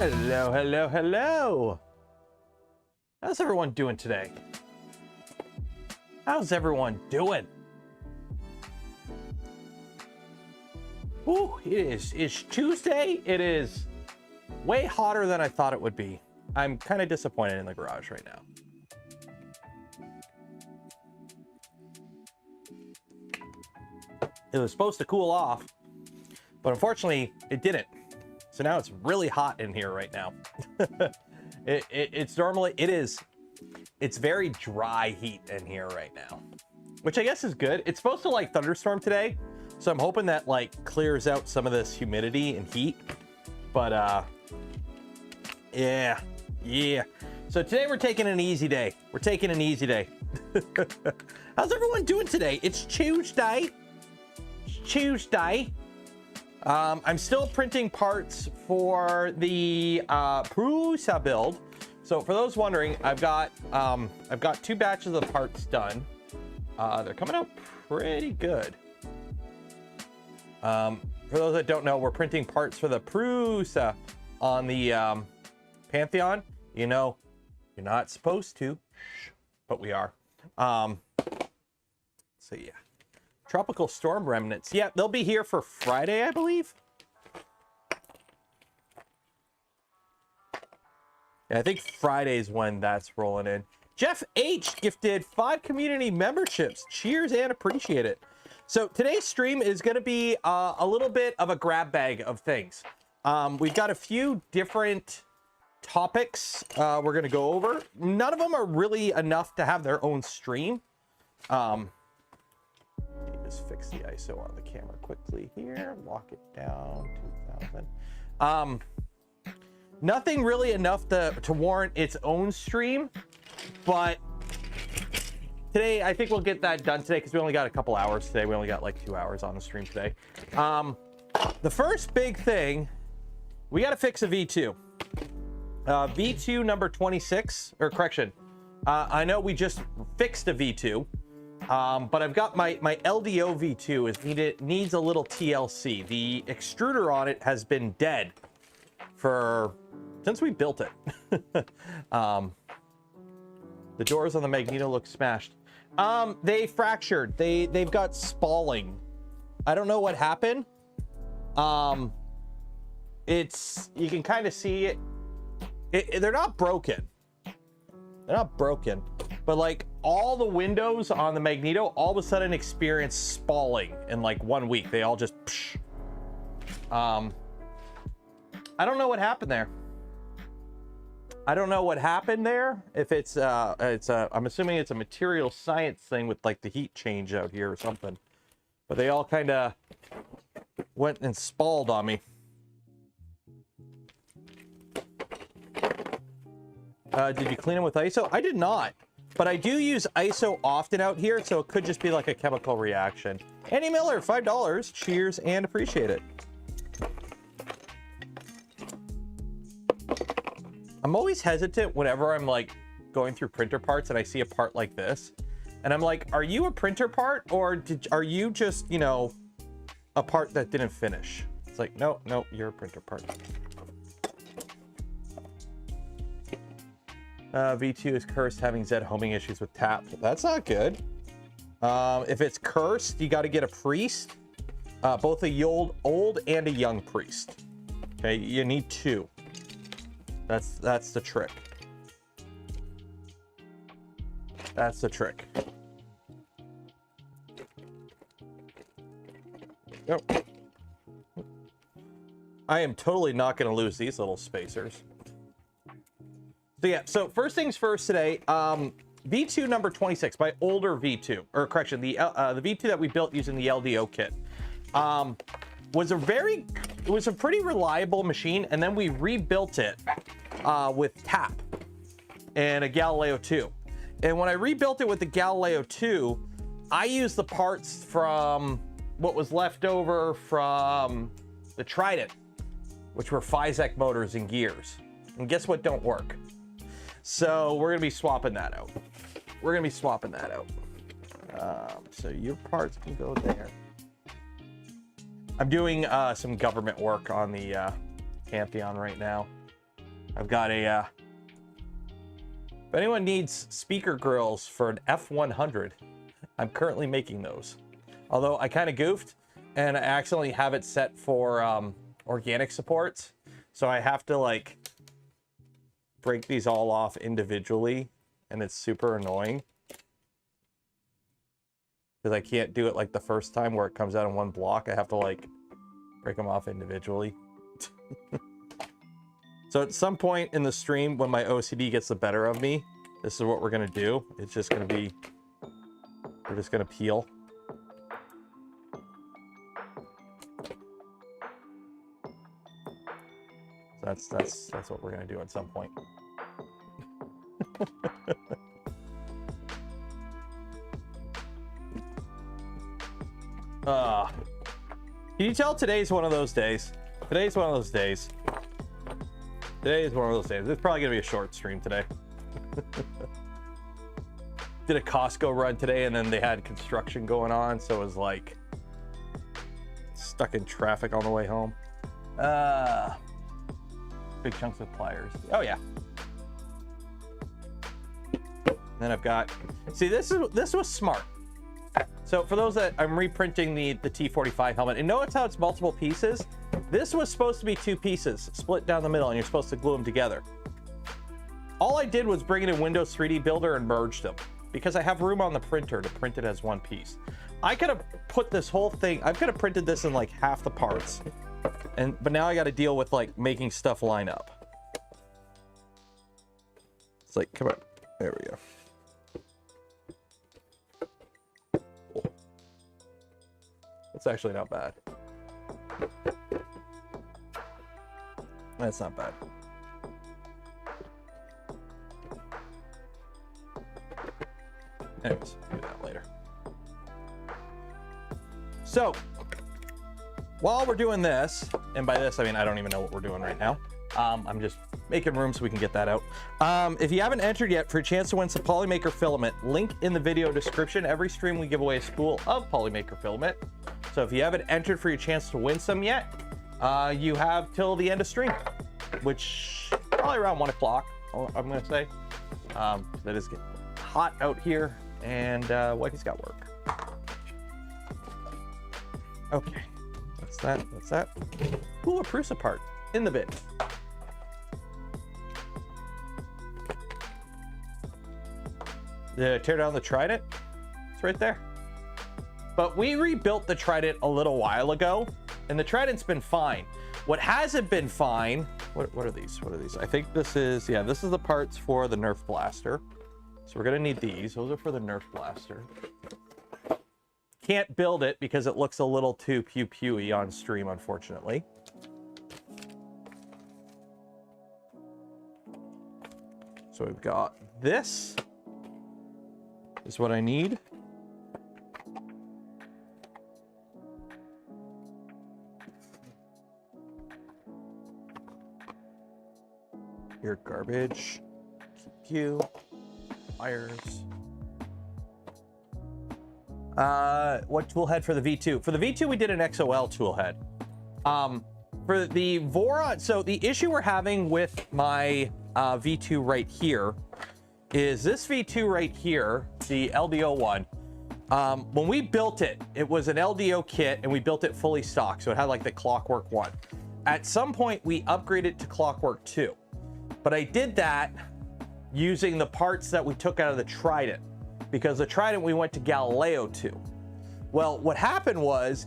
Hello, hello, hello. How's everyone doing today? How's everyone doing? Ooh, it's Tuesday. It is way hotter than I thought it would be. I'm kind of disappointed in the garage right now. It was supposed to cool off, but unfortunately it didn't. So now it's really hot in here right now. It's normally, it's very dry heat in here right now, which I guess is good. It's supposed to like thunderstorm today. So I'm hoping that like clears out some of this humidity and heat, but yeah. So today we're taking an easy day. We're taking an easy day. How's everyone doing today? It's Tuesday. I'm still printing parts for the Prusa build. So for those wondering, I've got 2 batches of parts done. They're coming out pretty good. For those that don't know, we're printing parts for the Prusa on the Pantheon. You know, you're not supposed to, but we are. So yeah. Tropical storm remnants. Yeah, they'll be here for Friday, I believe. Yeah, I think Friday's when that's rolling in. Jeff H gifted 5 community memberships. Cheers and appreciate it. So today's stream is going to be a little bit of a grab bag of things. We've got a few different topics we're going to go over. None of them are really enough to have their own stream. Just fix the ISO on the camera quickly here. Lock it down 2000. Nothing really enough to warrant its own stream, but today I think we'll get that done today because we only got a couple hours today. We only got like 2 hours on the stream today. The first big thing, we got to fix a V2. V2 number 26, or correction. I know we just fixed a V2. But I've got my LDO V2 needs a little TLC. The extruder on it has been dead since we built it. The doors on the Magneto look smashed. They fractured. They've got spalling. I don't know what happened. You can kind of see it. They're not broken. They're not broken, but like all the windows on the Magneto all of a sudden experience spalling in like 1 week. They all just psh. I don't know what happened there. I don't know what happened there. If I'm assuming it's a material science thing with like the heat change out here or something, but they all kind of went and spalled on me. Did you clean them with ISO? I did not, but I do use ISO often out here, so it could just be like a chemical reaction. Andy Miller, $5. Cheers and appreciate it. I'm always hesitant whenever I'm like going through printer parts and I see a part like this, and I'm like, are you a printer part or are you just, you know, a part that didn't finish? It's like, no, you're a printer part. V2 is cursed having Z homing issues with tap. That's not good. If it's cursed, you got to get a priest, both a old and a young priest. Okay, you need 2. That's the trick. That's the trick. Nope. I am totally not going to lose these little spacers. So yeah, so first things first today, V2 number 26, my older V2, or correction, the V2 that we built using the LDO kit, was a pretty reliable machine, and then we rebuilt it with tap and a Galileo 2. And when I rebuilt it with the Galileo 2, I used the parts from what was left over from the Trident, which were Physek motors and gears. And guess what don't work? So we're gonna be swapping that out. So your parts can go there. I'm doing some government work on the Pantheon right now. I've got a, if anyone needs speaker grills for an F100, I'm currently making those. Although I kind of goofed and I accidentally have it set for organic supports. So I have to like break these all off individually, and it's super annoying. Because I can't do it like the first time where it comes out in one block. I have to like break them off individually. So at some point in the stream, when my OCD gets the better of me, this is what we're gonna do. It's just gonna be, we're just gonna peel. So that's what we're gonna do at some point. Can you tell today's one of those days? Today's one of those days. Today is one of those days. It's probably gonna be a short stream today. Did a Costco run today, and then they had construction going on, so it was like stuck in traffic on the way home. Big chunks of pliers. Oh yeah. And then I've got, see, this was smart. So for those that I'm reprinting the T45 helmet, and notice how it's multiple pieces. This was supposed to be 2 pieces split down the middle, and you're supposed to glue them together. All I did was bring it in Windows 3D Builder and merged them because I have room on the printer to print it as one piece. I could have put this whole thing, I could have printed this in like half the parts, but now I got to deal with like making stuff line up. It's like, come on, there we go. That's actually not bad. That's not bad. Anyways, do that later. So, while we're doing this, and by this I mean I don't even know what we're doing right now. I'm just making room so we can get that out. If you haven't entered yet, for a chance to win some Polymaker filament, link in the video description. Every stream we give away a spool of Polymaker filament. So if you haven't entered for your chance to win some yet, you have till the end of stream, which probably around 1 o'clock, I'm gonna say. That is getting hot out here, and Wifey's got work. Okay, that's that, that's that. Ooh, a Prusa part in the bin. Tear down the Trident, it's right there. But we rebuilt the Trident a little while ago, and the Trident's been fine. What hasn't been fine, what are these? What are these? I think this is, yeah, this is the parts for the Nerf Blaster. So we're gonna need these. Those are for the Nerf Blaster. Can't build it because it looks a little too pew-pewy on stream, unfortunately. So we've got this. Is what I need. Your garbage, keep wires. What tool head for the V2? For the V2, we did an XOL tool head. For the Voron, so the issue we're having with my V2 right here is this V2 right here, the LDO one. When we built it, it was an LDO kit, and we built it fully stock, so it had like the Clockwork 1. At some point, we upgraded to Clockwork 2. But I did that using the parts that we took out of the Trident, because the Trident we went to Galileo 2. Well, what happened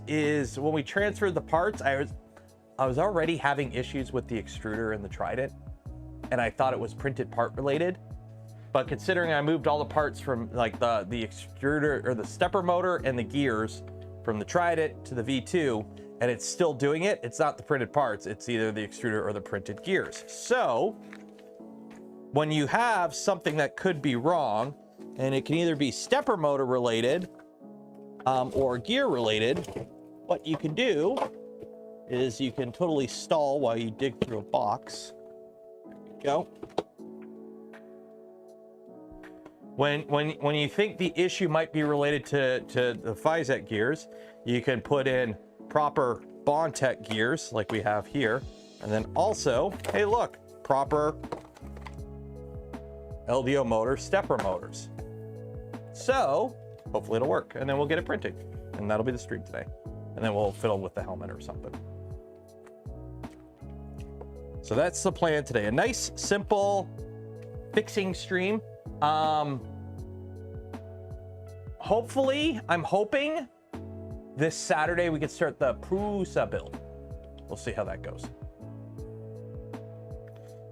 is when we transferred the parts, I was already having issues with the extruder and the Trident, and I thought it was printed part related. But considering I moved all the parts from like the extruder or the stepper motor and the gears from the Trident to the V2, and it's still doing it, it's not the printed parts, it's either the extruder or the printed gears. So when you have something that could be wrong, and it can either be stepper motor related or gear related, what you can do is you can totally stall while you dig through a box. There we go. When you think the issue might be related to the Physec gears, you can put in proper Bondtech gears like we have here. And then also, hey look, proper LDO motor stepper motors. So hopefully it'll work, and then we'll get it printing, and that'll be the stream today. And then we'll fiddle with the helmet or something. So that's the plan today. A nice, simple fixing stream. Hopefully, I'm hoping this Saturday we can start the Prusa build. We'll see how that goes.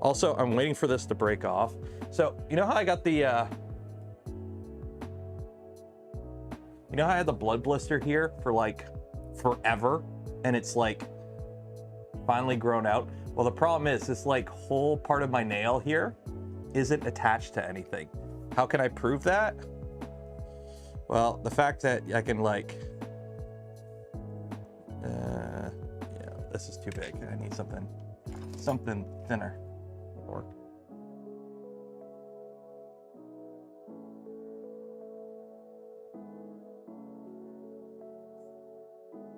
Also, I'm waiting for this to break off. So, you know how I got the, you know how I had the blood blister here for like forever, and it's like finally grown out? Well, the problem is this like whole part of my nail here isn't attached to anything. How can I prove that? Well, the fact that I can like, yeah, this is too big. I need something thinner. Or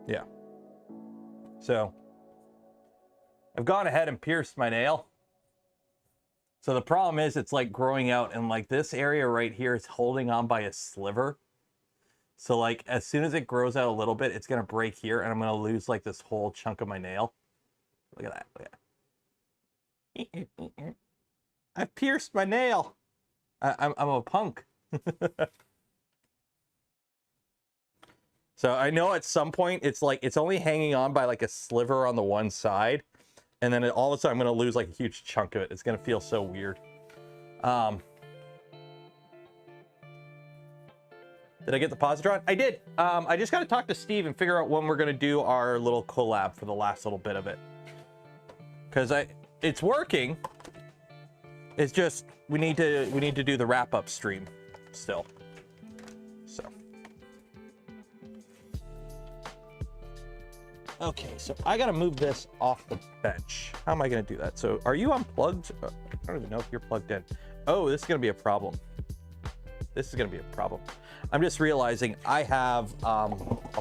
yeah. So I've gone ahead and pierced my nail. So the problem is it's like growing out, and like this area right here is holding on by a sliver. So like as soon as it grows out a little bit, it's gonna break here, and I'm gonna lose like this whole chunk of my nail. Look at that. Look at that. I pierced my nail. I'm a punk. So I know at some point it's like it's only hanging on by like a sliver on the one side, and then all of a sudden I'm gonna lose like a huge chunk of it. It's gonna feel so weird. Did I get the positron? I did. I just got to talk to Steve and figure out when we're gonna do our little collab for the last little bit of it, because it's working. It's just we need to do the wrap up stream still. So okay, so I gotta move this off the bench. How am I gonna do that? So are you unplugged? I don't even know if you're plugged in. Oh, this is gonna be a problem. This is gonna be a problem. I'm just realizing I have a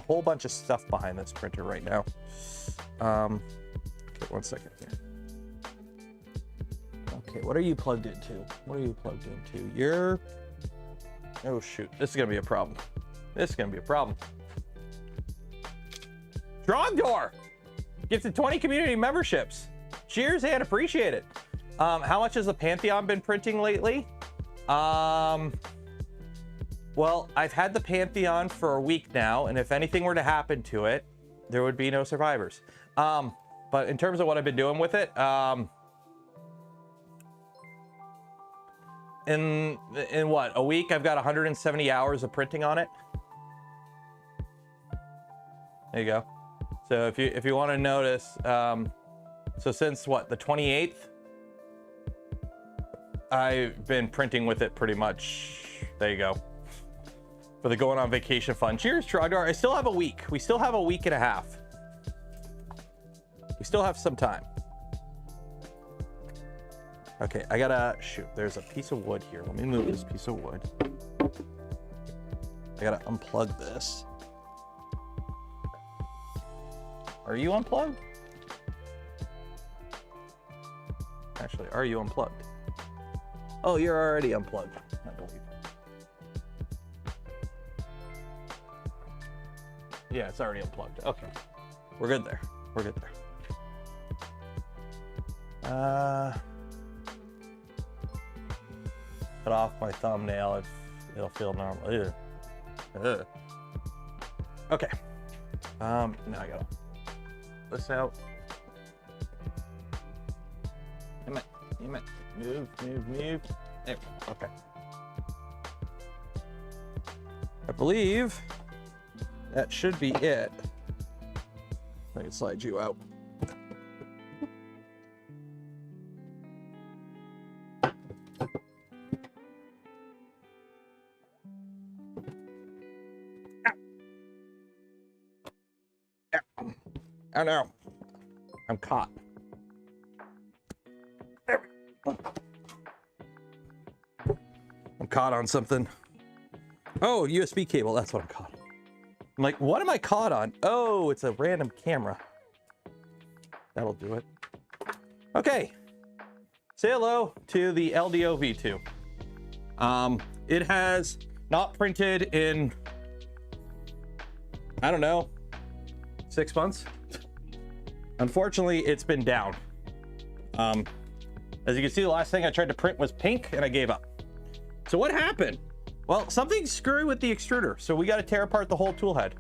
whole bunch of stuff behind this printer right now. Okay, 1 second here. Okay, what are you plugged into? What are you plugged into? You're... Oh shoot, this is gonna be a problem. This is gonna be a problem. Drogdoor! Gifted 20 community memberships. Cheers and appreciate it. How much has the Pantheon been printing lately? Well, I've had the Pantheon for a week now, and if anything were to happen to it, there would be no survivors. But in terms of what I've been doing with it, in what, a week, I've got 170 hours of printing on it. There you go. So if you want to notice, so since what, the 28th, I've been printing with it pretty much. There you go. For the going on vacation fun. Cheers, Trogdor. I still have a week. We still have a week and a half. We still have some time. Okay, I gotta shoot. There's a piece of wood here. Let me move this piece of wood. I gotta unplug this. Are you unplugged? Actually, are you unplugged? Oh, you're already unplugged, I believe. Yeah, it's already unplugged. Okay. We're good there. We're good there. Cut off my thumbnail if it'll feel normal. Ugh. Okay. Now I gotta this out. Move. There. Okay. I believe that should be it. I can slide you out. Oh no, I'm caught. I'm caught on something. Oh, USB cable, that's what I'm caught on. I'm like, what am I caught on? Oh, it's a random camera. That'll do it. Okay. say hello to the LDO V2. It has not printed in, I don't know, 6 months. Unfortunately, it's been down. As you can see, the last thing I tried to print was pink and I gave up. So what happened? Well, something's screwy with the extruder. So we got to tear apart the whole tool head.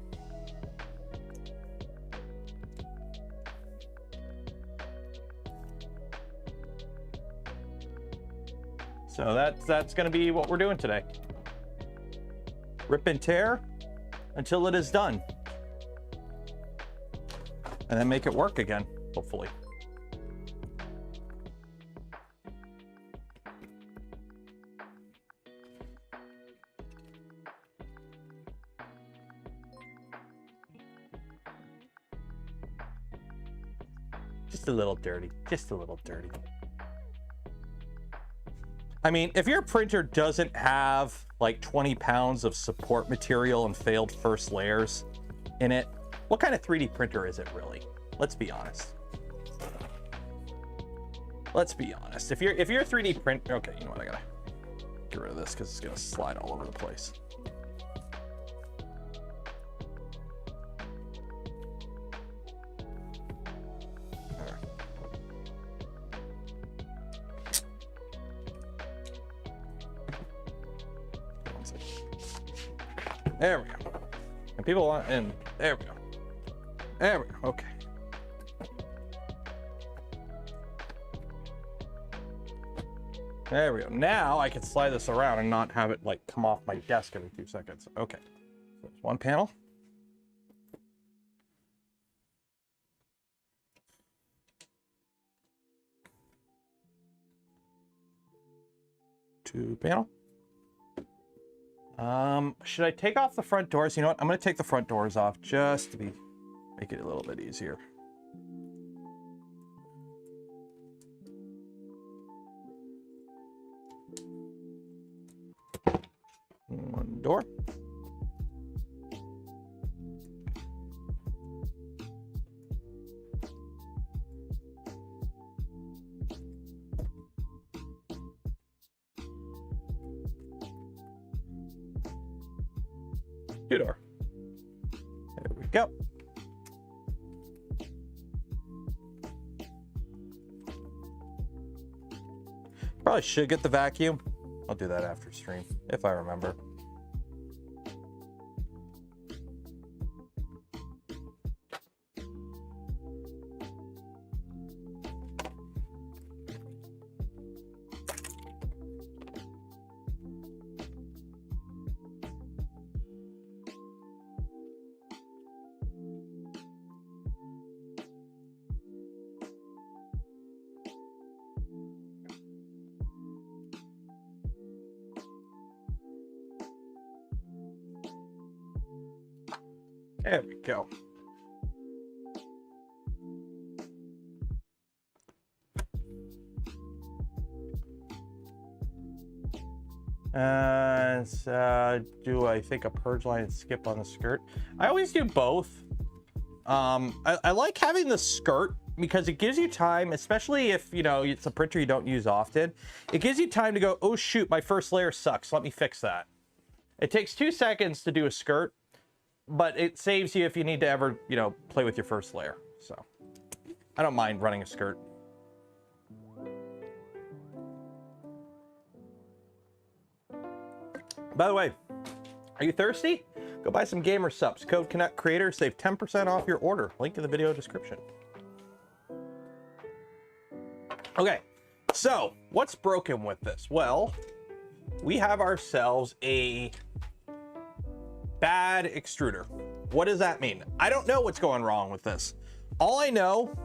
So that's going to be what we're doing today. Rip and tear until it is done. And then make it work again, hopefully. Just a little dirty, just a little dirty. I mean, if your printer doesn't have like 20 pounds of support material and failed first layers in it, what kind of 3D printer is it really? Let's be honest. Let's be honest. If you're a 3D print, okay, you know what? I gotta get rid of this because it's gonna slide all over the place. There we go. And people want, and there we go. There we go. Okay. There we go. Now I can slide this around and not have it like come off my desk every 2 seconds. Okay. So there's one panel. Two panel. Should I take off the front doors? You know what? I'm going to take the front doors off just to make it a little bit easier. One door. Door. There we go. Probably should get the vacuum. I'll do that after stream if I remember. There we go. And do I think a purge line and skip on the skirt? I always do both. I like having the skirt because it gives you time, especially if, you know, it's a printer you don't use often. It gives you time to go, oh shoot, my first layer sucks. Let me fix that. It takes 2 seconds to do a skirt, but it saves you if you need to ever, you know, play with your first layer. So I don't mind running a skirt. By the way, are you thirsty? Go buy some gamer subs. Code Canuck Creator, save 10% off your order. Link in the video description. Okay, so what's broken with this? Well, we have ourselves a bad extruder. What does that mean? I don't know what's going wrong with this. All I know,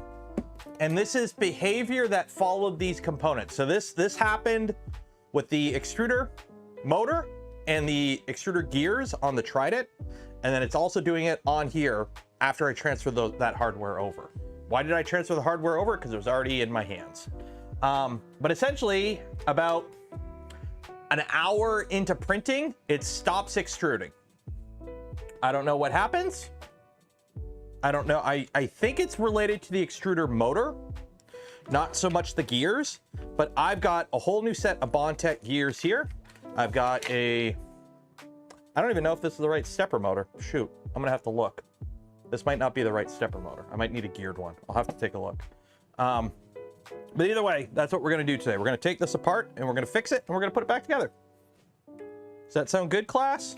and this is behavior that followed these components. So this happened with the extruder motor and the extruder gears on the Trident, and then it's also doing it on here after I transferred that hardware over. Why did I transfer the hardware over? Because it was already in my hands. But essentially, about an hour into printing, it stops extruding. I don't know what happens. I don't know. I think it's related to the extruder motor. not so much the gears, but I've got a whole new set of Bondtech gears here. I've got a, I don't even know if this is the right stepper motor. Shoot, I'm gonna have to look. This might not be the right stepper motor. I might need a geared one. I'll have to take a look. But either way, that's what we're gonna do today. We're gonna take this apart and we're gonna fix it and we're gonna put it back together. Does that sound good, class?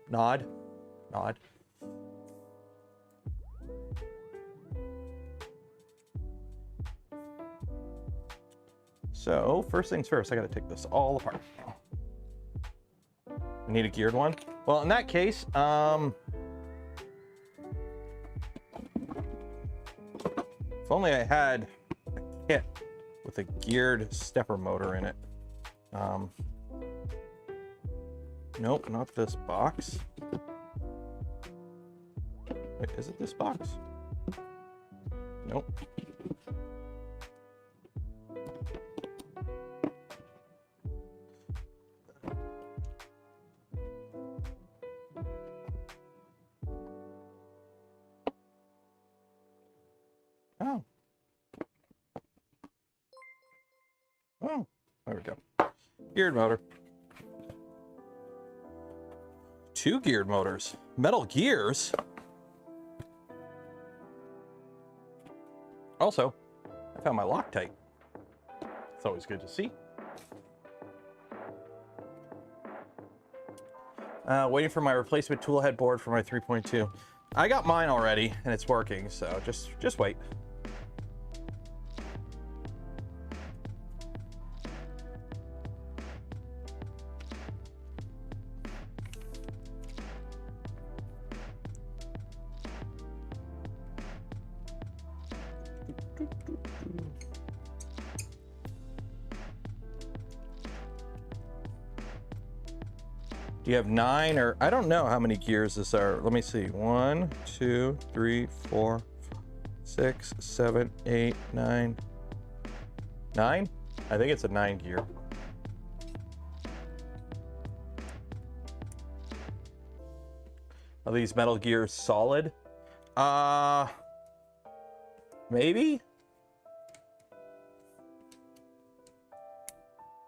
Nod, nod. So first things first, I gotta take this all apart. I need a geared one. Well, in that case, if only I had a kit with a geared stepper motor in it. Nope, not this box. Wait, is it this box? Nope. Oh. Oh, there we go. Geared motor. 2 geared motors. Metal gears. Also, I found my Loctite. It's always good to see. Waiting for my replacement toolhead board for my 3.2. I got mine already and it's working, so just wait. Do you have 9 or I don't know how many gears this are. Let me see. 1, 2, 3, 4, 6, 7, 8, 9. 9? I think it's a 9 gear. Are these metal gears solid? Maybe?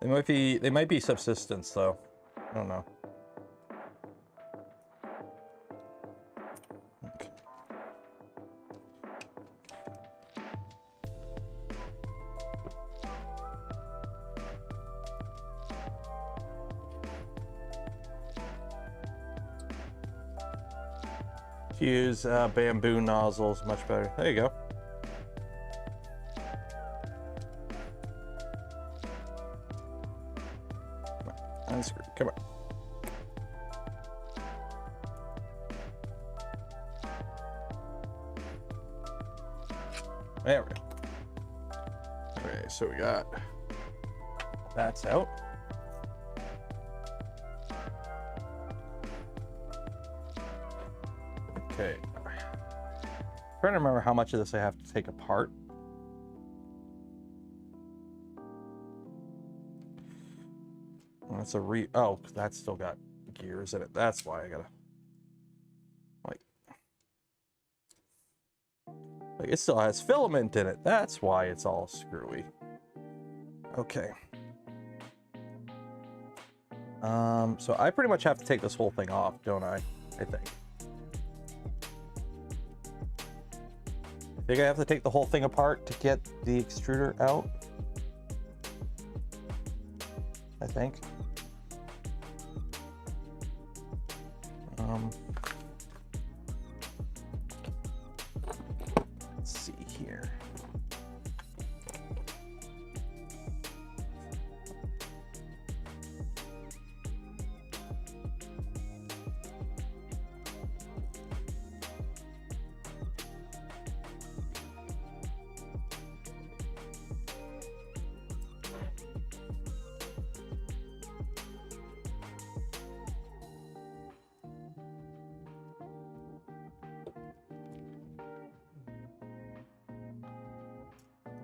They might be subsistence though. I don't know. Okay. Use bamboo nozzles, much better. There you go. Unscrew. Come on. There we go. Okay, so we got that's out. Okay. I'm trying to remember how much of this I have to take apart. That's a oh, that's still got gears in it. That's why I gotta like it still has filament in it. That's why it's all screwy. Okay. So I pretty much have to take this whole thing off, don't I? I think I have to take the whole thing apart to get the extruder out. I think. Let's see here.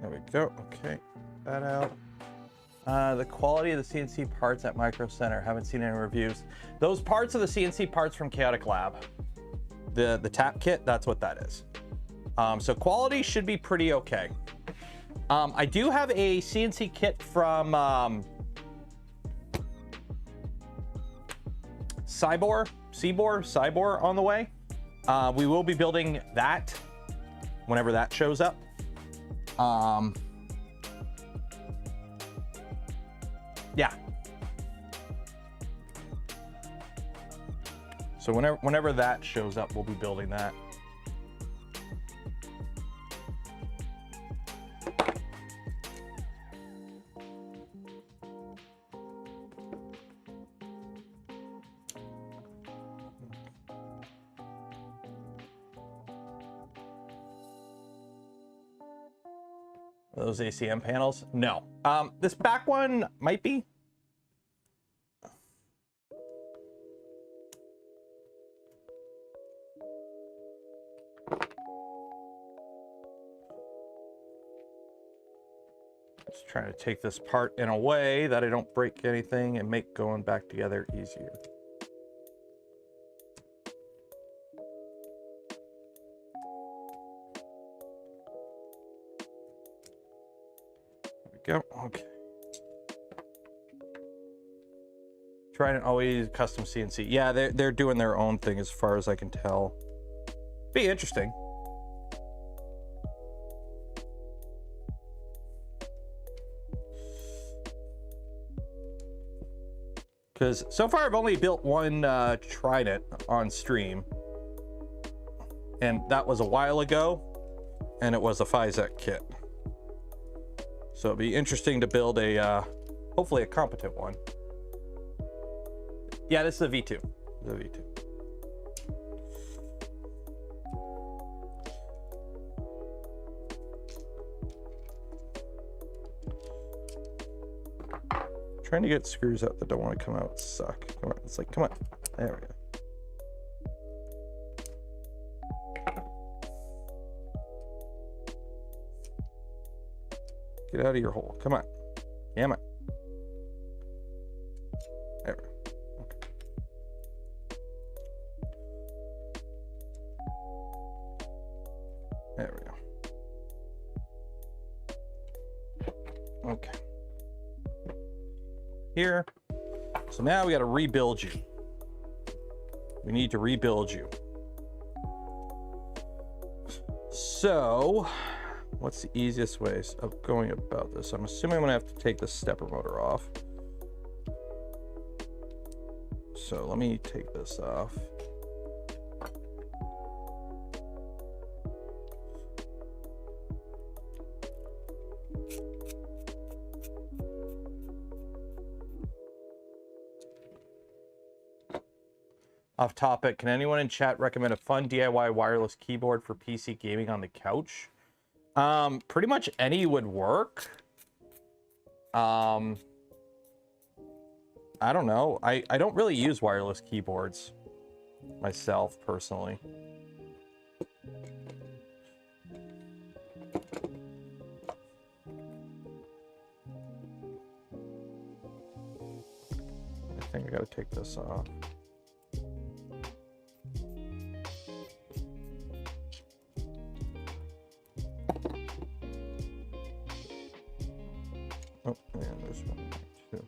There we go. Okay, that out. The quality of the CNC parts at Micro Center. Haven't seen any reviews. Those parts are the CNC parts from Chaotic Lab. The tap kit, that's what that is. So quality should be pretty okay. I do have a CNC kit from Cybor on the way. We will be building that whenever that shows up. Yeah. So whenever that shows up, we'll be building that. Those ACM panels? No. This back one might be. Just trying to take this part in a way that I don't break anything and make going back together easier. Go. Okay. Trying to always custom CNC. Yeah, they're doing their own thing as far as I can tell. Be interesting. Because so far I've only built one Trident on stream, and that was a while ago, and it was a Physec kit. So it'd be interesting to build a, hopefully a competent one. Yeah, this is a V2. The V2. Trying to get screws out that don't want to come out suck. Come on, it's like, come on. There we go. Get out of your hole. Come on. Damn it. There we go. Okay. There we go. Okay. Here. So now we got to rebuild you. We need to rebuild you. So, what's the easiest ways of going about this? I'm assuming I'm gonna have to take the stepper motor off. So let me take this off. Off topic, can anyone in chat recommend a fun DIY wireless keyboard for PC gaming on the couch? Pretty much any would work. I don't know. I don't really use wireless keyboards myself personally. I think I gotta take this off. Oh, yeah, there's one too.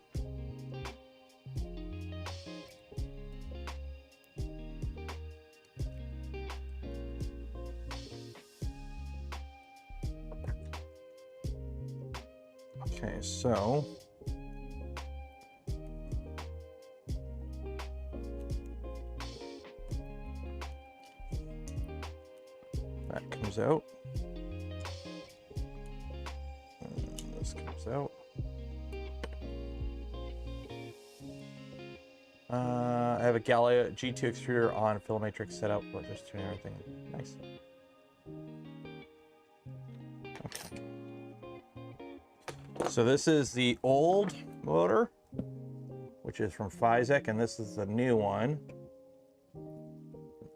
Okay, so that comes out. And this comes out. I have a Galileo G2 extruder on Filamatrix set up, but just doing everything. Nice. Okay. So this is the old motor, which is from Physec, and this is the new one,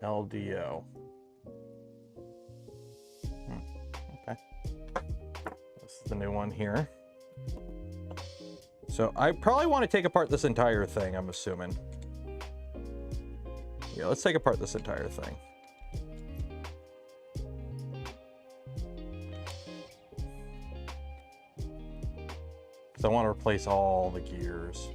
LDO. Okay. This is the new one here. So I probably want to take apart this entire thing, I'm assuming. Yeah, let's take apart this entire thing. because I want to replace all the gears.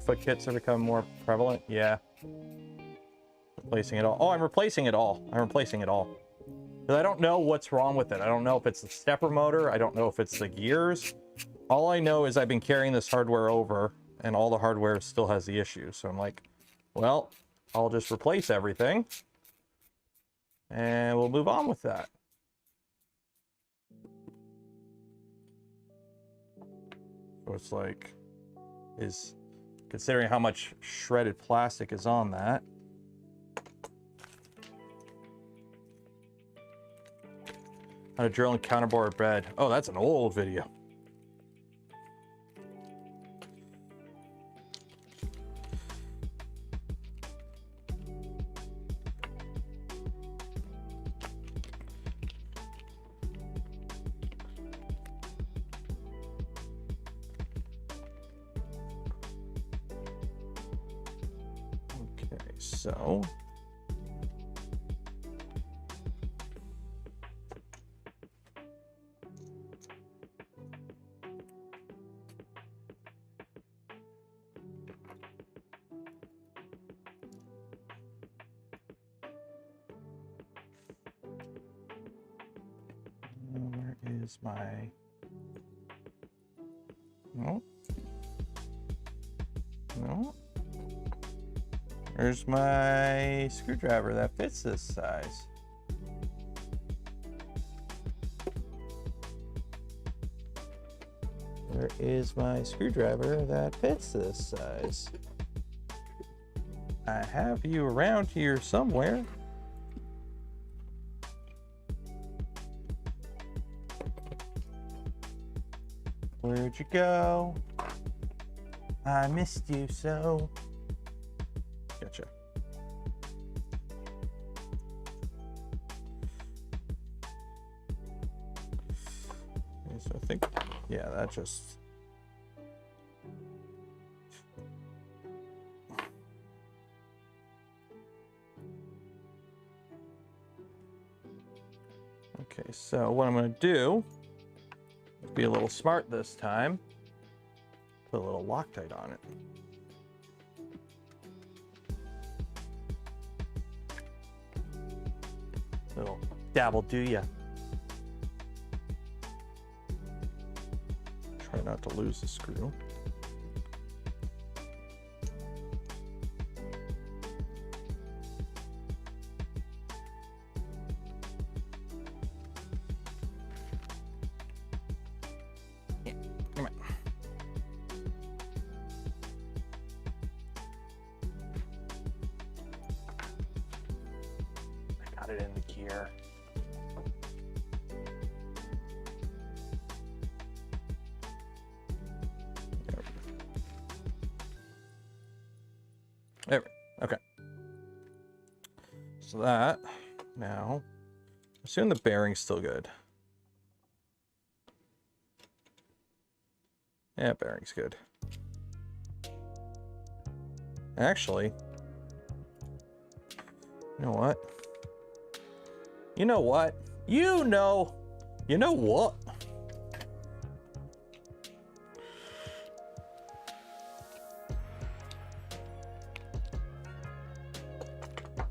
Foot kits are becoming more prevalent. Yeah. Replacing it all. Oh, I'm replacing it all. I'm replacing it all. Because I don't know what's wrong with it. I don't know if it's the stepper motor. I don't know if it's the gears. All I know is I've been carrying this hardware over, and all the hardware still has the issue. So I'm like, well, I'll just replace everything, and we'll move on with that. So it's like, considering how much shredded plastic is on that. How to drill and counterbore a bed. Oh, that's an old video. So where is my no. There's my screwdriver that fits this size. Where is my screwdriver that fits this size? I have you around here somewhere. Where'd you go? I missed you so. Gotcha. So I think, yeah, that just. Okay, so what I'm going to do, be a little smart this time, put a little Loctite on it. Little dabble do ya. Try not to lose the screw. Yeah, come on. I got it in the gear. There we go. Okay. So that, now, assume the bearing's still good. Yeah, bearing's good. Actually, you know what? You know what? You know what?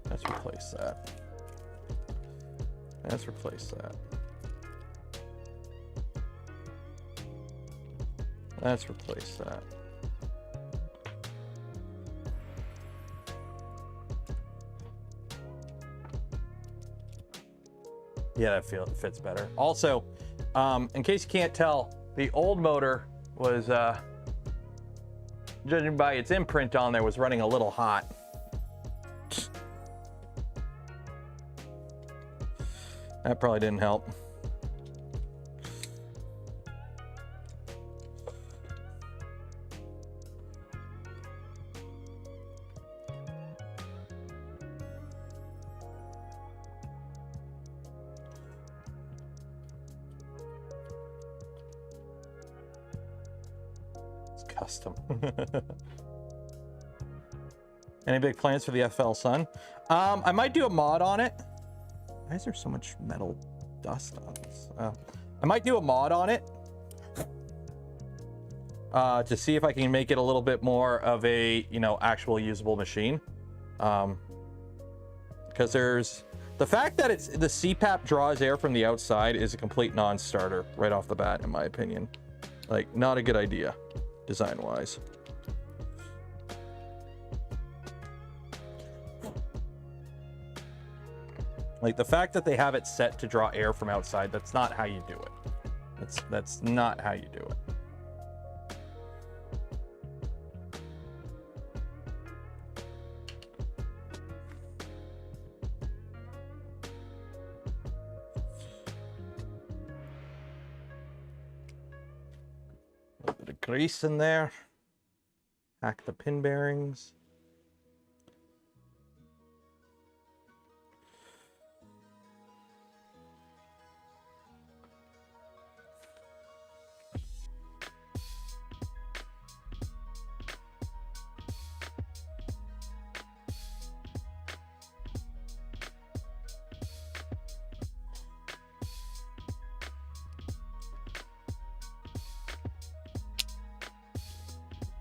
Let's replace that. Let's replace that. Let's replace that. Yeah, that fits better. Also, in case you can't tell, the old motor was, judging by its imprint on there, was running a little hot. That probably didn't help. Custom. Any big plans for the FL Sun? I might do a mod on it. Why is there so much metal dust on this? I might do a mod on it to see if I can make it a little bit more of a, you know, actual usable machine. Because there's the fact that it's the CPAP draws air from the outside is a complete non-starter right off the bat, in my opinion. Like, not a good idea, design-wise. Like, the fact that they have it set to draw air from outside, that's not how you do it. That's not how you do it. A little bit of grease in there. Hack the pin bearings.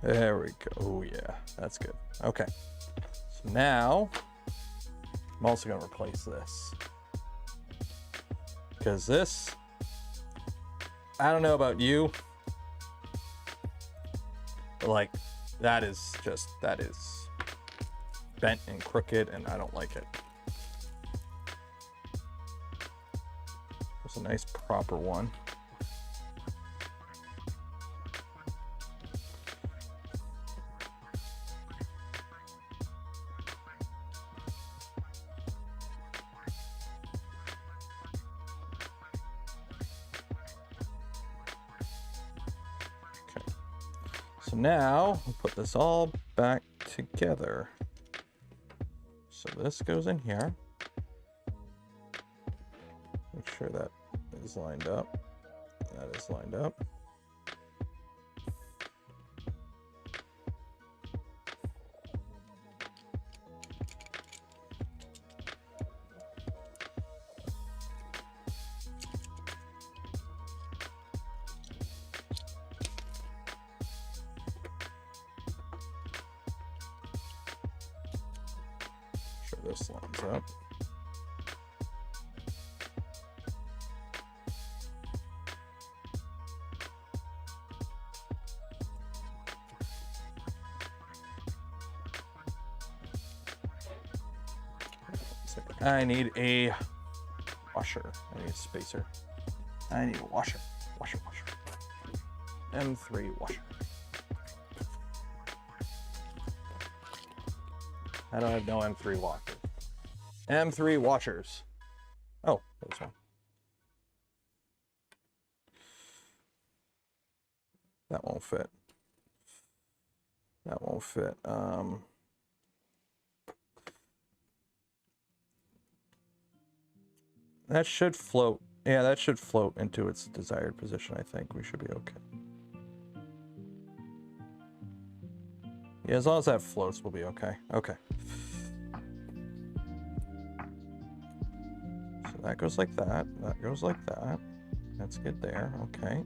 There we go. Oh yeah, that's good. Okay. So now I'm also gonna replace this. Because this, I don't know about you, but like that is bent and crooked and I don't like it. It's a nice proper one. So now we'll put this all back together. So this goes in here. Make sure that is lined up. That is lined up. This lines up. I need a washer. I need a spacer. I need a washer. Washer. M3 washer. I don't have no M3 washers. M3 washers. Oh, there's one. That won't fit. That won't fit. That should float. Yeah, that should float into its desired position. I think we should be okay. Yeah, as long as that floats, we'll be okay. Okay. So that goes like that. That goes like that. That's good there. Okay.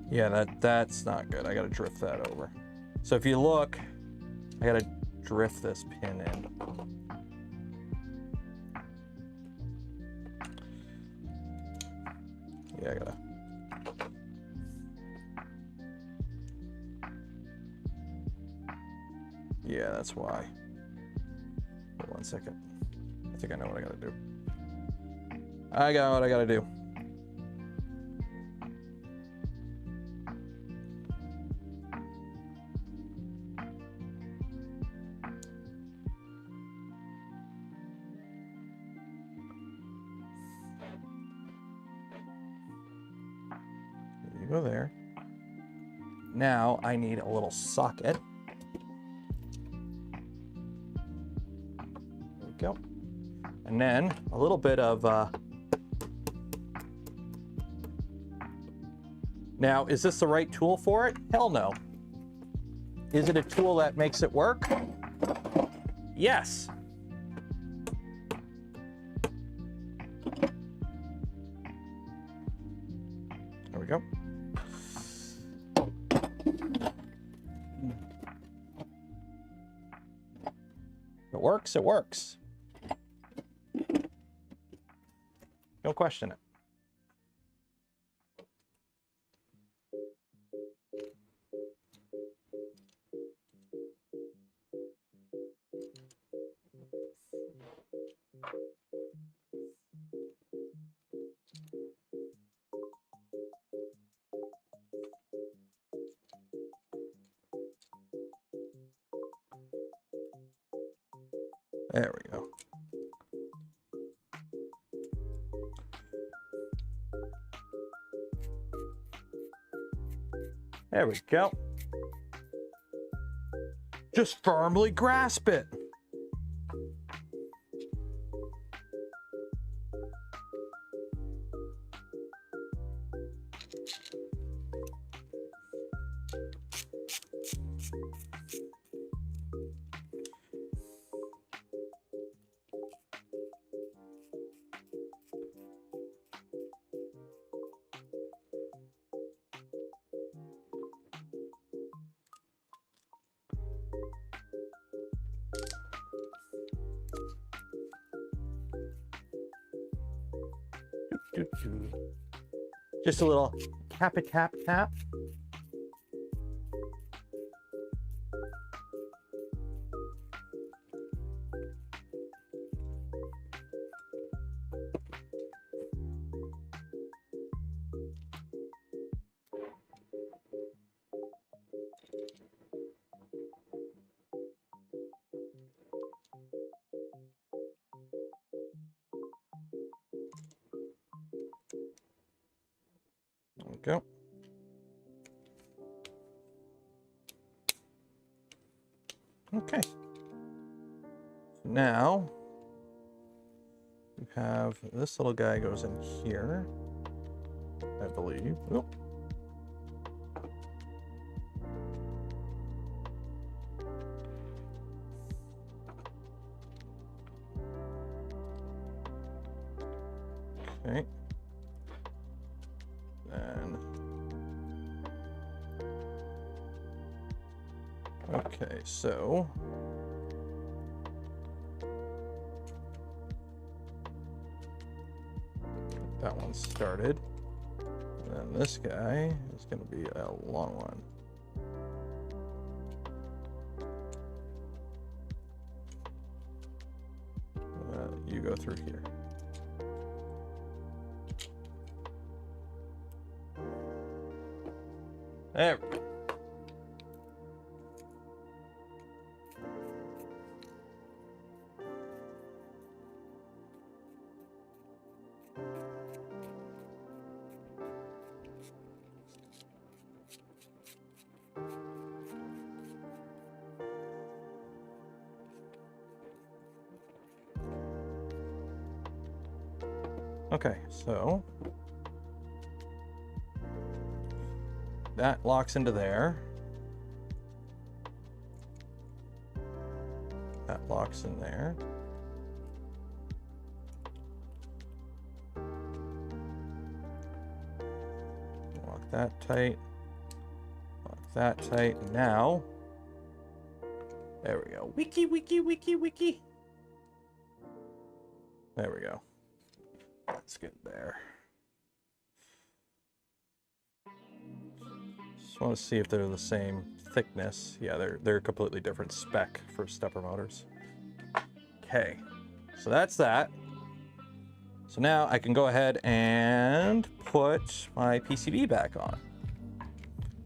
Yeah, that's not good. I gotta drift that over. So if you look, I gotta drift this pin in. Yeah, I gotta. Yeah, that's why. Wait 1 second. I think I know what I gotta do. I got what I gotta do. Go there. Now I need a little socket. There we go. And then a little bit of, now, is this the right tool for it? Hell no. Is it a tool that makes it work? Yes. There we go. It works, it works. Don't question it. There we go. There we go. Just firmly grasp it. Just a little tap it, tap, tap. There we go. Okay. Now we have this little guy goes in here, I believe. Oop. Okay. Then. Okay, so. That one started. And then this guy is going to be a long one. You go through here. There we go. Okay, so that locks into there. That locks in there. Lock that tight. Lock that tight. Now, there we go. Wiki, wiki, wiki, wiki. There we go. Let's get there. Just want to see if they're the same thickness. Yeah, they're completely different spec for stepper motors. Okay, so that's that. So now I can go ahead and put my PCB back on,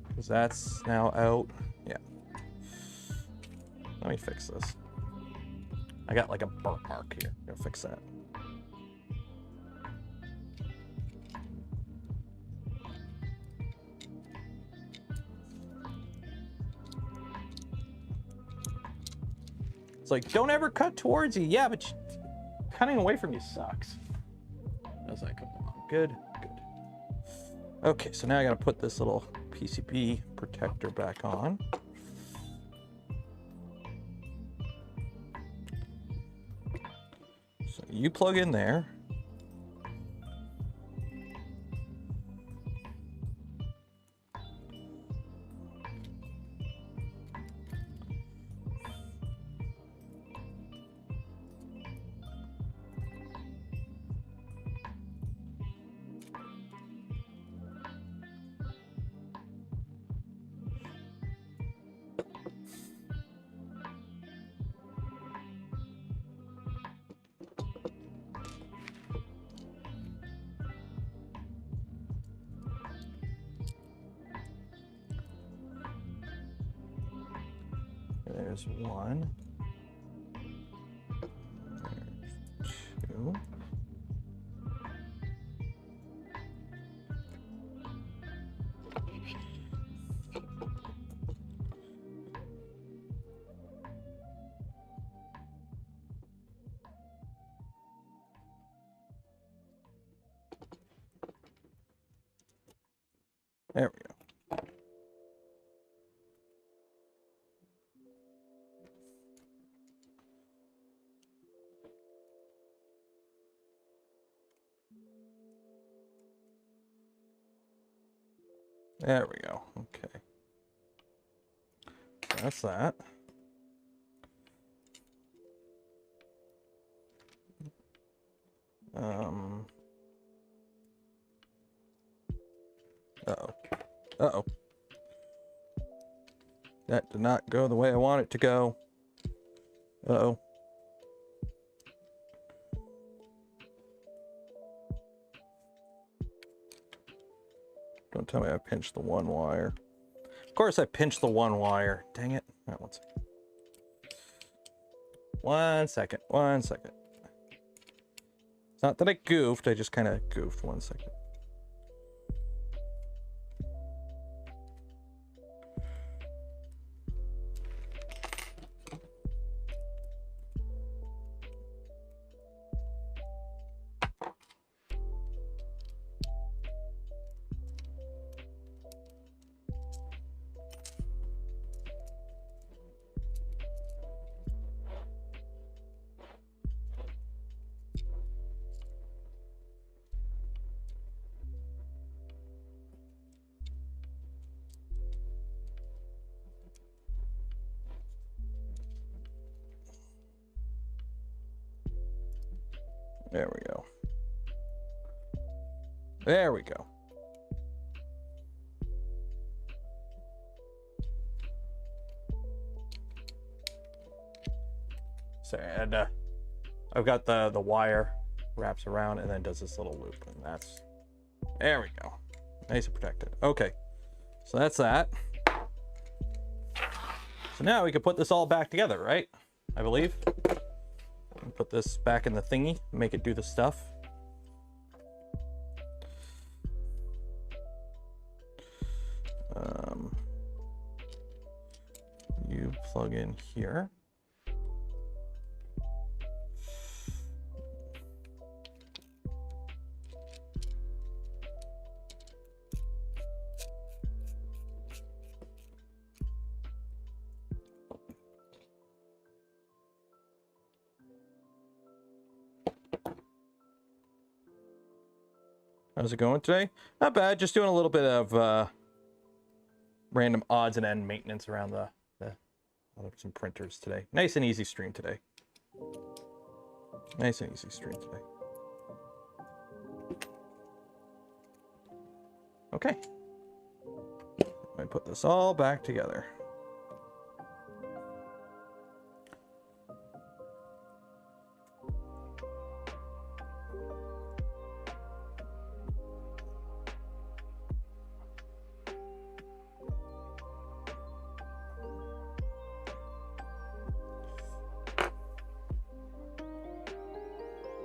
because that's now out. Yeah. Let me fix this. I got like a burnt mark here. I'm gonna fix that. Like, don't ever cut towards you. Yeah, but cutting away from you sucks. As I come along. Good, good. Okay, so now I gotta put this little PCB protector back on. So you plug in there. There's one. There's two. There we go. There we go. Okay. That's that. Uh-oh. Uh-oh. That did not go the way I want it to go. Uh-oh. Don't tell me I pinched the one wire. Of course I pinched the one wire. Dang it. All right, 1 second. 1 second. It's not that I goofed, I just kind of goofed. 1 second. There we go. There we go. Sorry, and I've got the wire wraps around and then does this little loop, and that's, there we go. Nice and protected. Okay, so that's that. So now we can put this all back together, right? I believe. Put this back in the thingy, make it do the stuff. You plug in here. How's it going today? Not bad, just doing a little bit of random odds and end maintenance around some printers today. Nice and easy stream today. Nice and easy stream today. Okay. I put this all back together.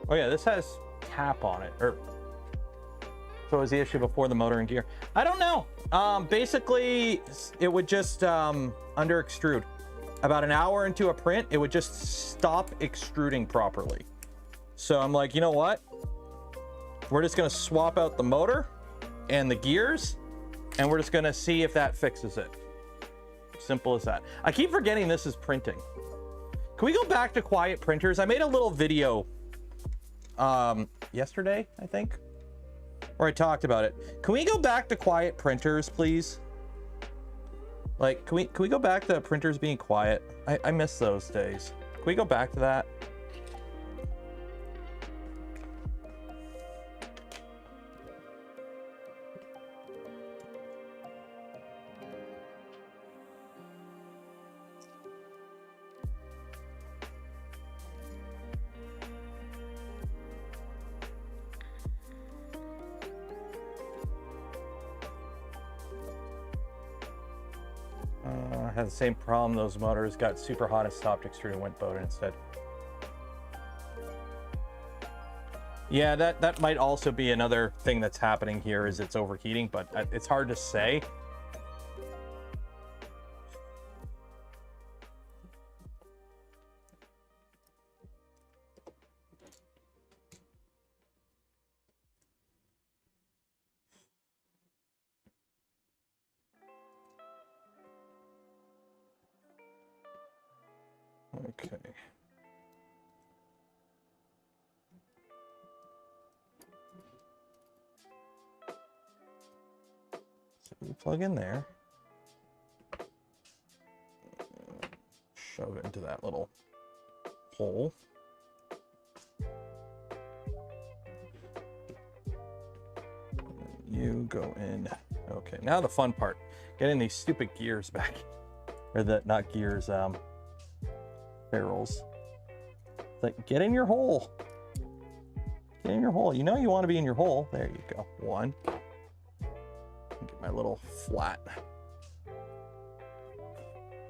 Oh yeah, this has cap on it, or so was the issue before the motor and gear? I don't know. Basically, it would just under extrude. About an hour into a print, it would just stop extruding properly. So I'm like, you know what? We're just gonna swap out the motor and the gears, and we're just gonna see if that fixes it. Simple as that. I keep forgetting this is printing. Can we go back to quiet printers? I made a little video yesterday, I think, where I talked about it. Can we go back to quiet printers, please? Like, can we go back to printers being quiet? I miss those days. Can we go back to that? I had the same problem. Those motors got super hot and stopped extruding and went boating instead. Yeah, that might also be another thing that's happening here, is it's overheating, but it's hard to say. Okay. So you plug in there, shove it into that little hole. You go in. Okay, now the fun part, getting these stupid gears back, or the, not gears, barrels. It's like, get in your hole. Get in your hole. You know you want to be in your hole. There you go. One. Get my little flat.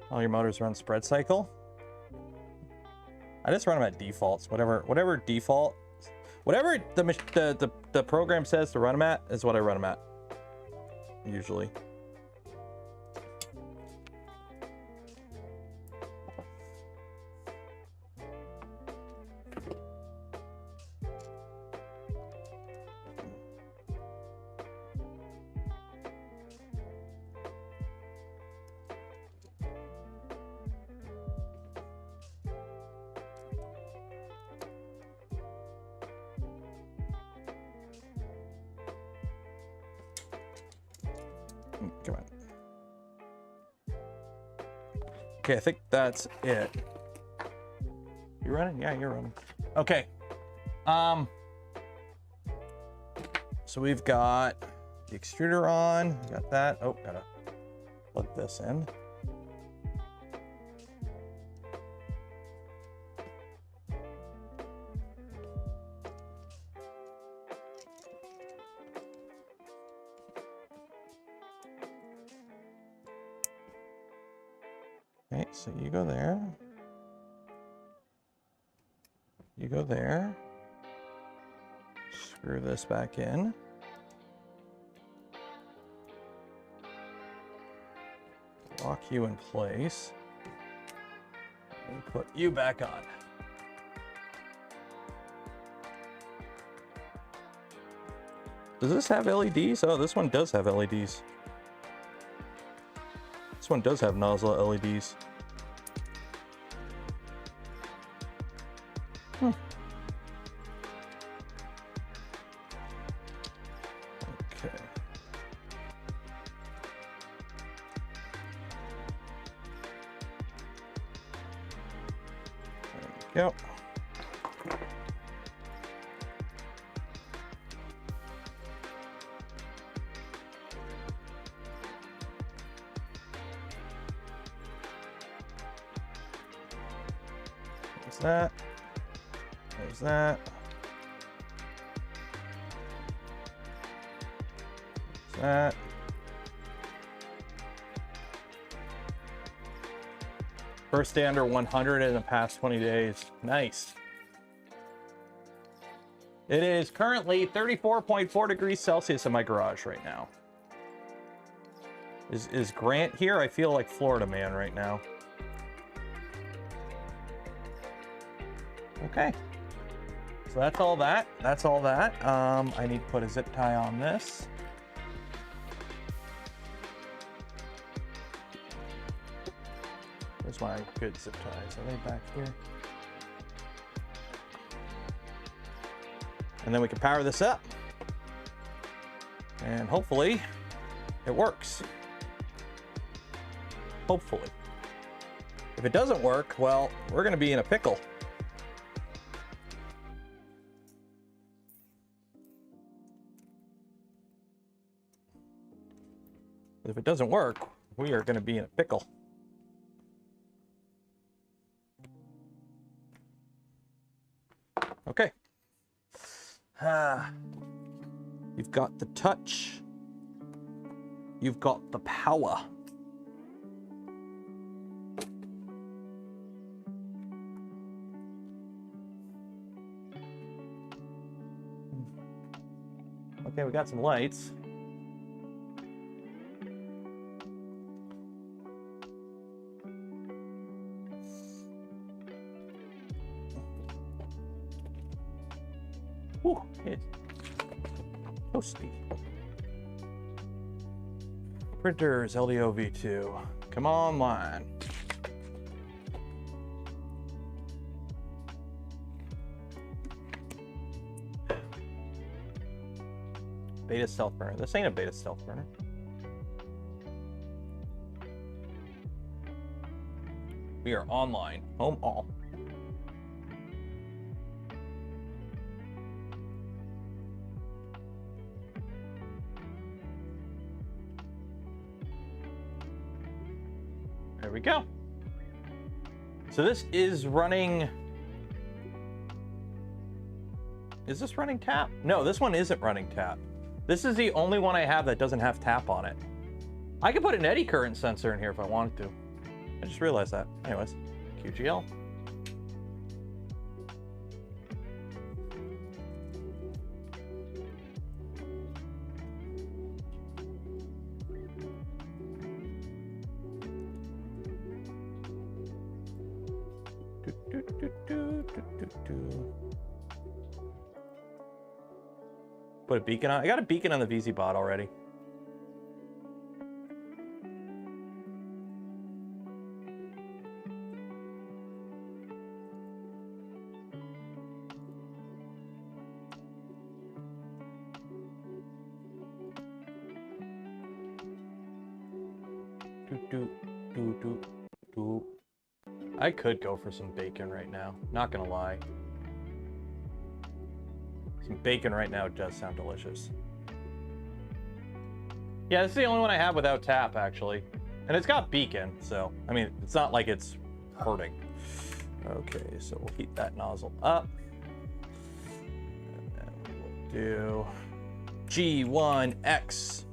All your motors run spread cycle. I just run them at defaults. Whatever default, whatever the program says to run them at is what I run them at. Usually. Come on. Okay, I think that's it. You running? Yeah, you're running. Okay. So we've got the extruder on. Got that. Oh, gotta plug this in. Okay, so you go there. You go there. Screw this back in. Lock you in place. And put you back on. Does this have LEDs? Oh, this one does have LEDs. This one does have nozzle LEDs. Okay. There we go. There's that. There's that. There's that. First day under 100 in the past 20 days. Nice. It is currently 34.4 degrees Celsius in my garage right now. Is Grant here? I feel like Florida man right now. Okay. So that's all that. That's all that. I need to put a zip tie on this. Where's my good zip ties? Are they back here? And then we can power this up. And hopefully it works. Hopefully. If it doesn't work, well, we're going to be in a pickle. If it doesn't work, we are going to be in a pickle. Okay. You've got the touch. You've got the power. Okay, we got some lights. Ooh, it's toasty. Printers LDO V2. Come online. Beta stealth burner. This ain't a beta stealth burner. We are online. Home all. There we go. So this is running. Is this running tap? No, this one isn't running tap. This is the only one I have that doesn't have tap on it. I could put an eddy current sensor in here if I wanted to. I just realized that. Anyways, QGL. Put a beacon on. I got a beacon on the VZ bot already. I could go for some bacon right now. Not gonna lie. Some bacon right now does sound delicious. Yeah, this is the only one I have without tap, actually. And it's got beacon, so, I mean, it's not like it's hurting. Okay, so we'll heat that nozzle up. And then we will do G1X.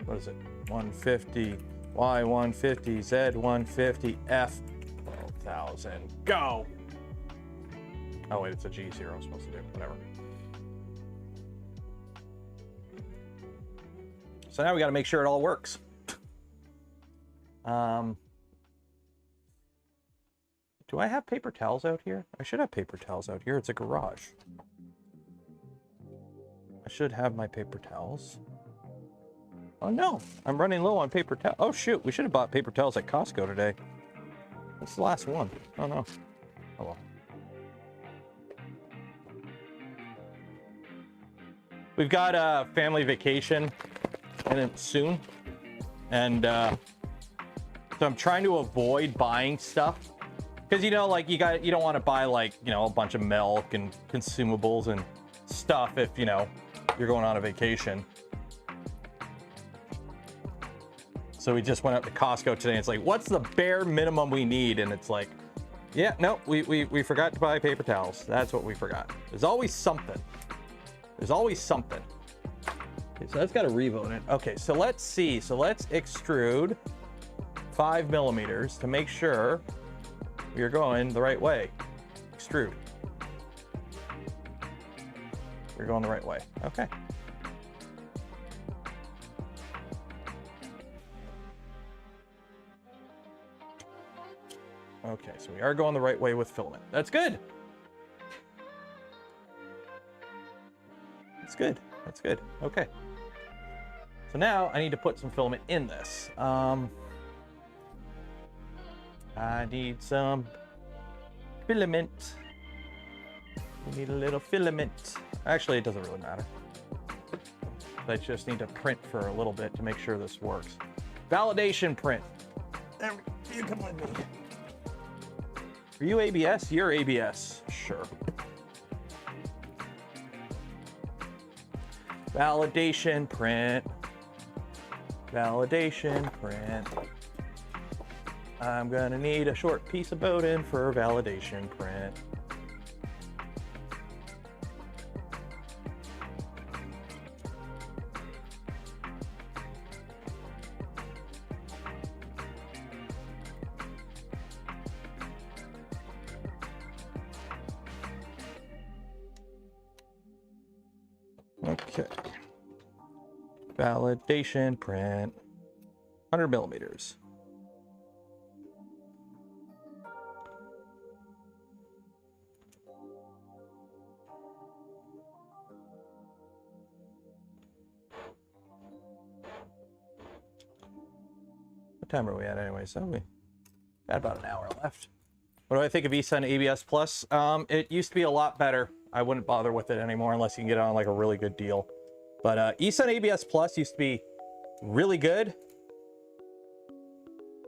What is it? 150, Y150, Z150, F 12,000. Go! Oh, wait, it's a G0 I'm supposed to do. Whatever. So now we got to make sure it all works. Do I have paper towels out here? I should have paper towels out here. It's a garage. I should have my paper towels. Oh no, I'm running low on paper towels. Oh shoot, we should have bought paper towels at Costco today. What's the last one? Oh no. Oh well. We've got a family vacation and it's soon. And so I'm trying to avoid buying stuff. Because you know, like you don't want to buy like, you know, a bunch of milk and consumables and stuff if, you know, you're going on a vacation. So we just went up to Costco today and it's like, what's the bare minimum we need? And it's like, yeah, no, we forgot to buy paper towels. That's what we forgot. There's always something. There's always something. Okay, so that's got a revo in it. Okay, so let's see. So let's extrude 5 millimeters to make sure we are going the right way. Extrude. We're going the right way. Okay. Okay, so we are going the right way with filament. That's good. That's good. That's good. Okay. So now I need to put some filament in this. I need some filament. We need a little filament. Actually, it doesn't really matter. I just need to print for a little bit to make sure this works. Validation print. You come with me. Are you ABS? You're ABS. Sure. Validation print. Validation print. I'm gonna need a short piece of Bowden for validation print. Okay. Validation print. 100 millimeters. What time are we at anyway? So we got about an hour left. What do I think of eSun ABS Plus? It used to be a lot better. I wouldn't bother with it anymore unless you can get it on like a really good deal. But eSun ABS Plus used to be really good.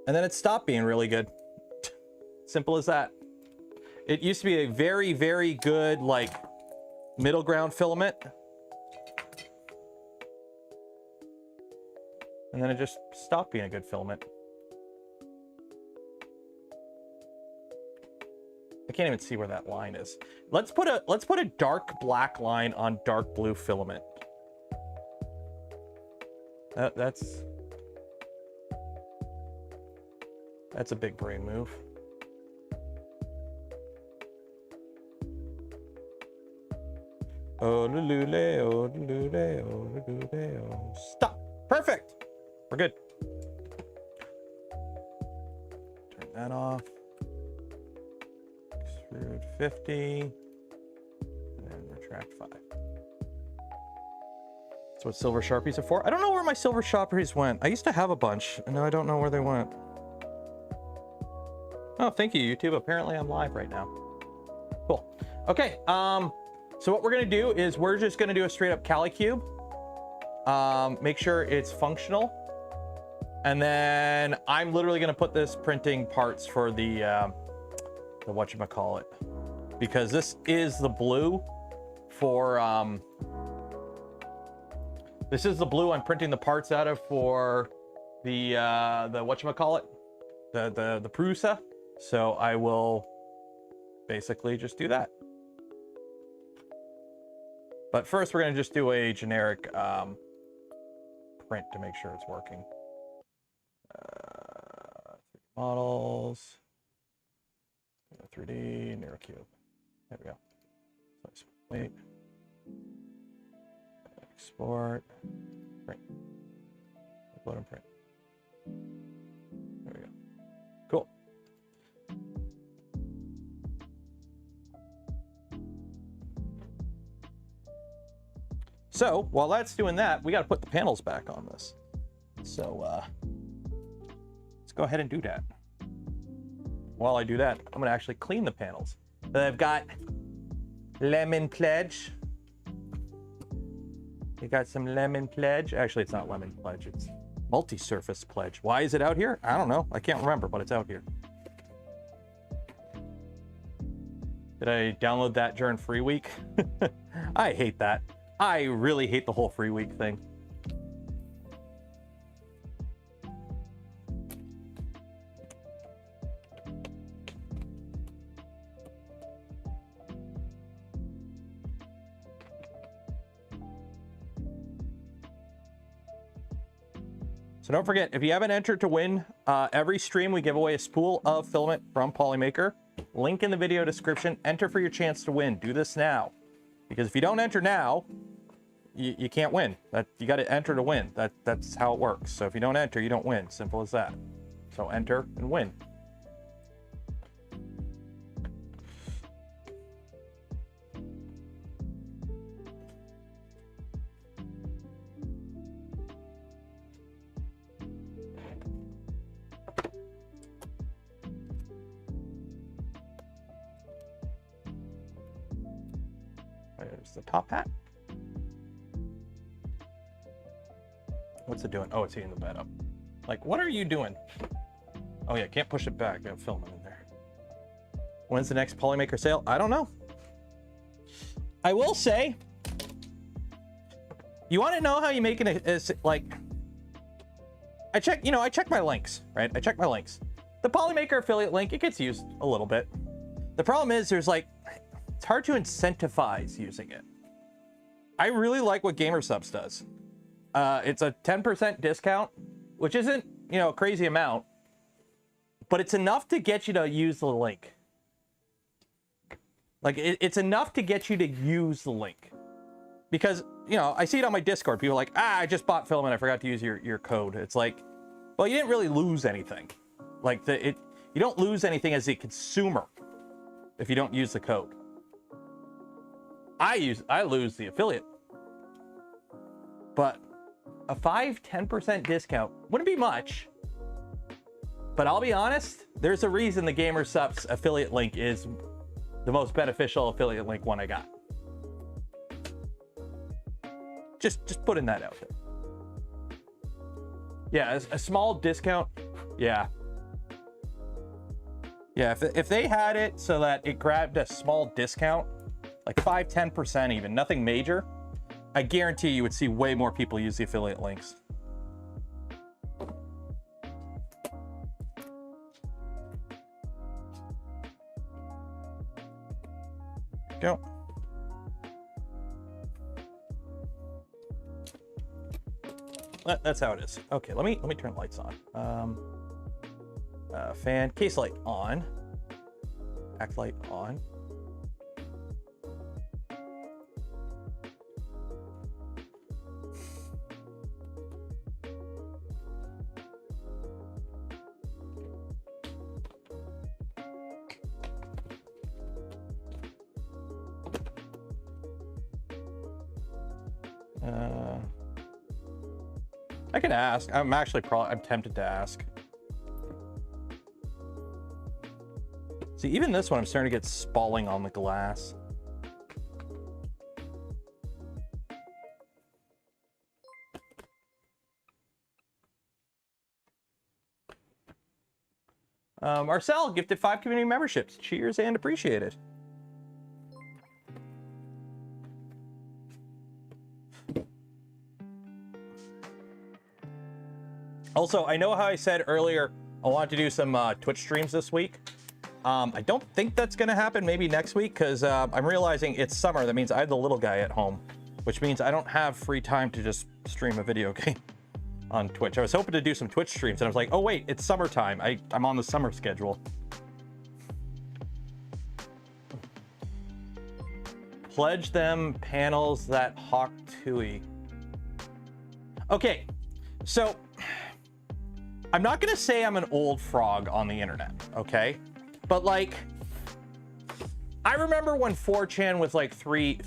And then it stopped being really good. Simple as that. It used to be a very, very good like middle ground filament. And then it just stopped being a good filament. I can't even see where that line is. Let's put a dark black line on dark blue filament. That's a big brain move. Oh, lule, oh, lule, oh, lule, oh. Stop. Perfect. We're good. Turn that off. Extrude 50. And then retract 5. That's what silver Sharpies are for. I don't know where my silver Sharpies went. I used to have a bunch, and now I don't know where they went. Oh, thank you, YouTube. Apparently I'm live right now. Cool. Okay, so what we're gonna do is we're just gonna do a straight up Calicube. Make sure it's functional. And then I'm literally gonna put this printing parts for the whatchamacallit. Because this is the blue for, this is the blue I'm printing the parts out of for the whatchamacallit, the Prusa. So I will basically just do that. But first we're gonna just do a generic print to make sure it's working. 3D models, 3D, NeuroCube. There we go. So wait. Export, print, upload and print. There we go. Cool. So while that's doing that, we got to put the panels back on this. So let's go ahead and do that. While I do that, I'm going to actually clean the panels. So I've got lemon pledge. You got some lemon pledge. Actually, it's not lemon pledge. It's multi-surface pledge. Why is it out here? I don't know. I can't remember, but it's out here. Did I download that during free week? I hate that. I really hate the whole free week thing. So don't forget, if you haven't entered to win, every stream we give away a spool of filament from Polymaker. Link in the video description. Enter for your chance to win. Do this now. Because if you don't enter now, you can't win. You got to enter to win. That's how it works. So if you don't enter, you don't win. Simple as that. So enter and win. There's the top hat. What's it doing? Oh, it's heating the bed up. Like, what are you doing? Oh yeah, can't push it back. Got filament in there. When's the next Polymaker sale? I don't know. I will say, you want to know how you make it? Like, I check my links, right? I check my links. The Polymaker affiliate link, it gets used a little bit. The problem is it's hard to incentivize using it. I really like what GamerSubs does. It's a 10% discount, which isn't, a crazy amount, but it's enough to get you to use the link. Like, it's enough to get you to use the link. Because, I see it on my Discord. People are like, I just bought filament. I forgot to use your code. It's like, well, you didn't really lose anything. Like, you don't lose anything as a consumer if you don't use the code. I lose the affiliate. But a 5-10% discount wouldn't be much. But I'll be honest, there's a reason the GamerSubs affiliate link is the most beneficial affiliate link one I got. Just putting that out there. Yeah, a small discount. Yeah. Yeah, if they had it so that it grabbed a small discount, like 5-10% even, nothing major, I guarantee you would see way more people use the affiliate links. Go. That's how it is. Okay, let me turn the lights on. Fan, case light on, backlight on. I can ask. I'm tempted to ask. See, even this one, I'm starting to get spalling on the glass. Marcel gifted 5 community memberships. Cheers and appreciate it. Also, I know how I said earlier I wanted to do some Twitch streams this week. I don't think that's going to happen, maybe next week, because I'm realizing it's summer. That means I have the little guy at home, which means I don't have free time to just stream a video game on Twitch. I was hoping to do some Twitch streams, and I was like, oh, wait, it's summertime. I'm on the summer schedule. Pledge them panels that Hawk Tui. Okay, so I'm not going to say I'm an old frog on the internet, okay? But like, I remember when 4chan was like three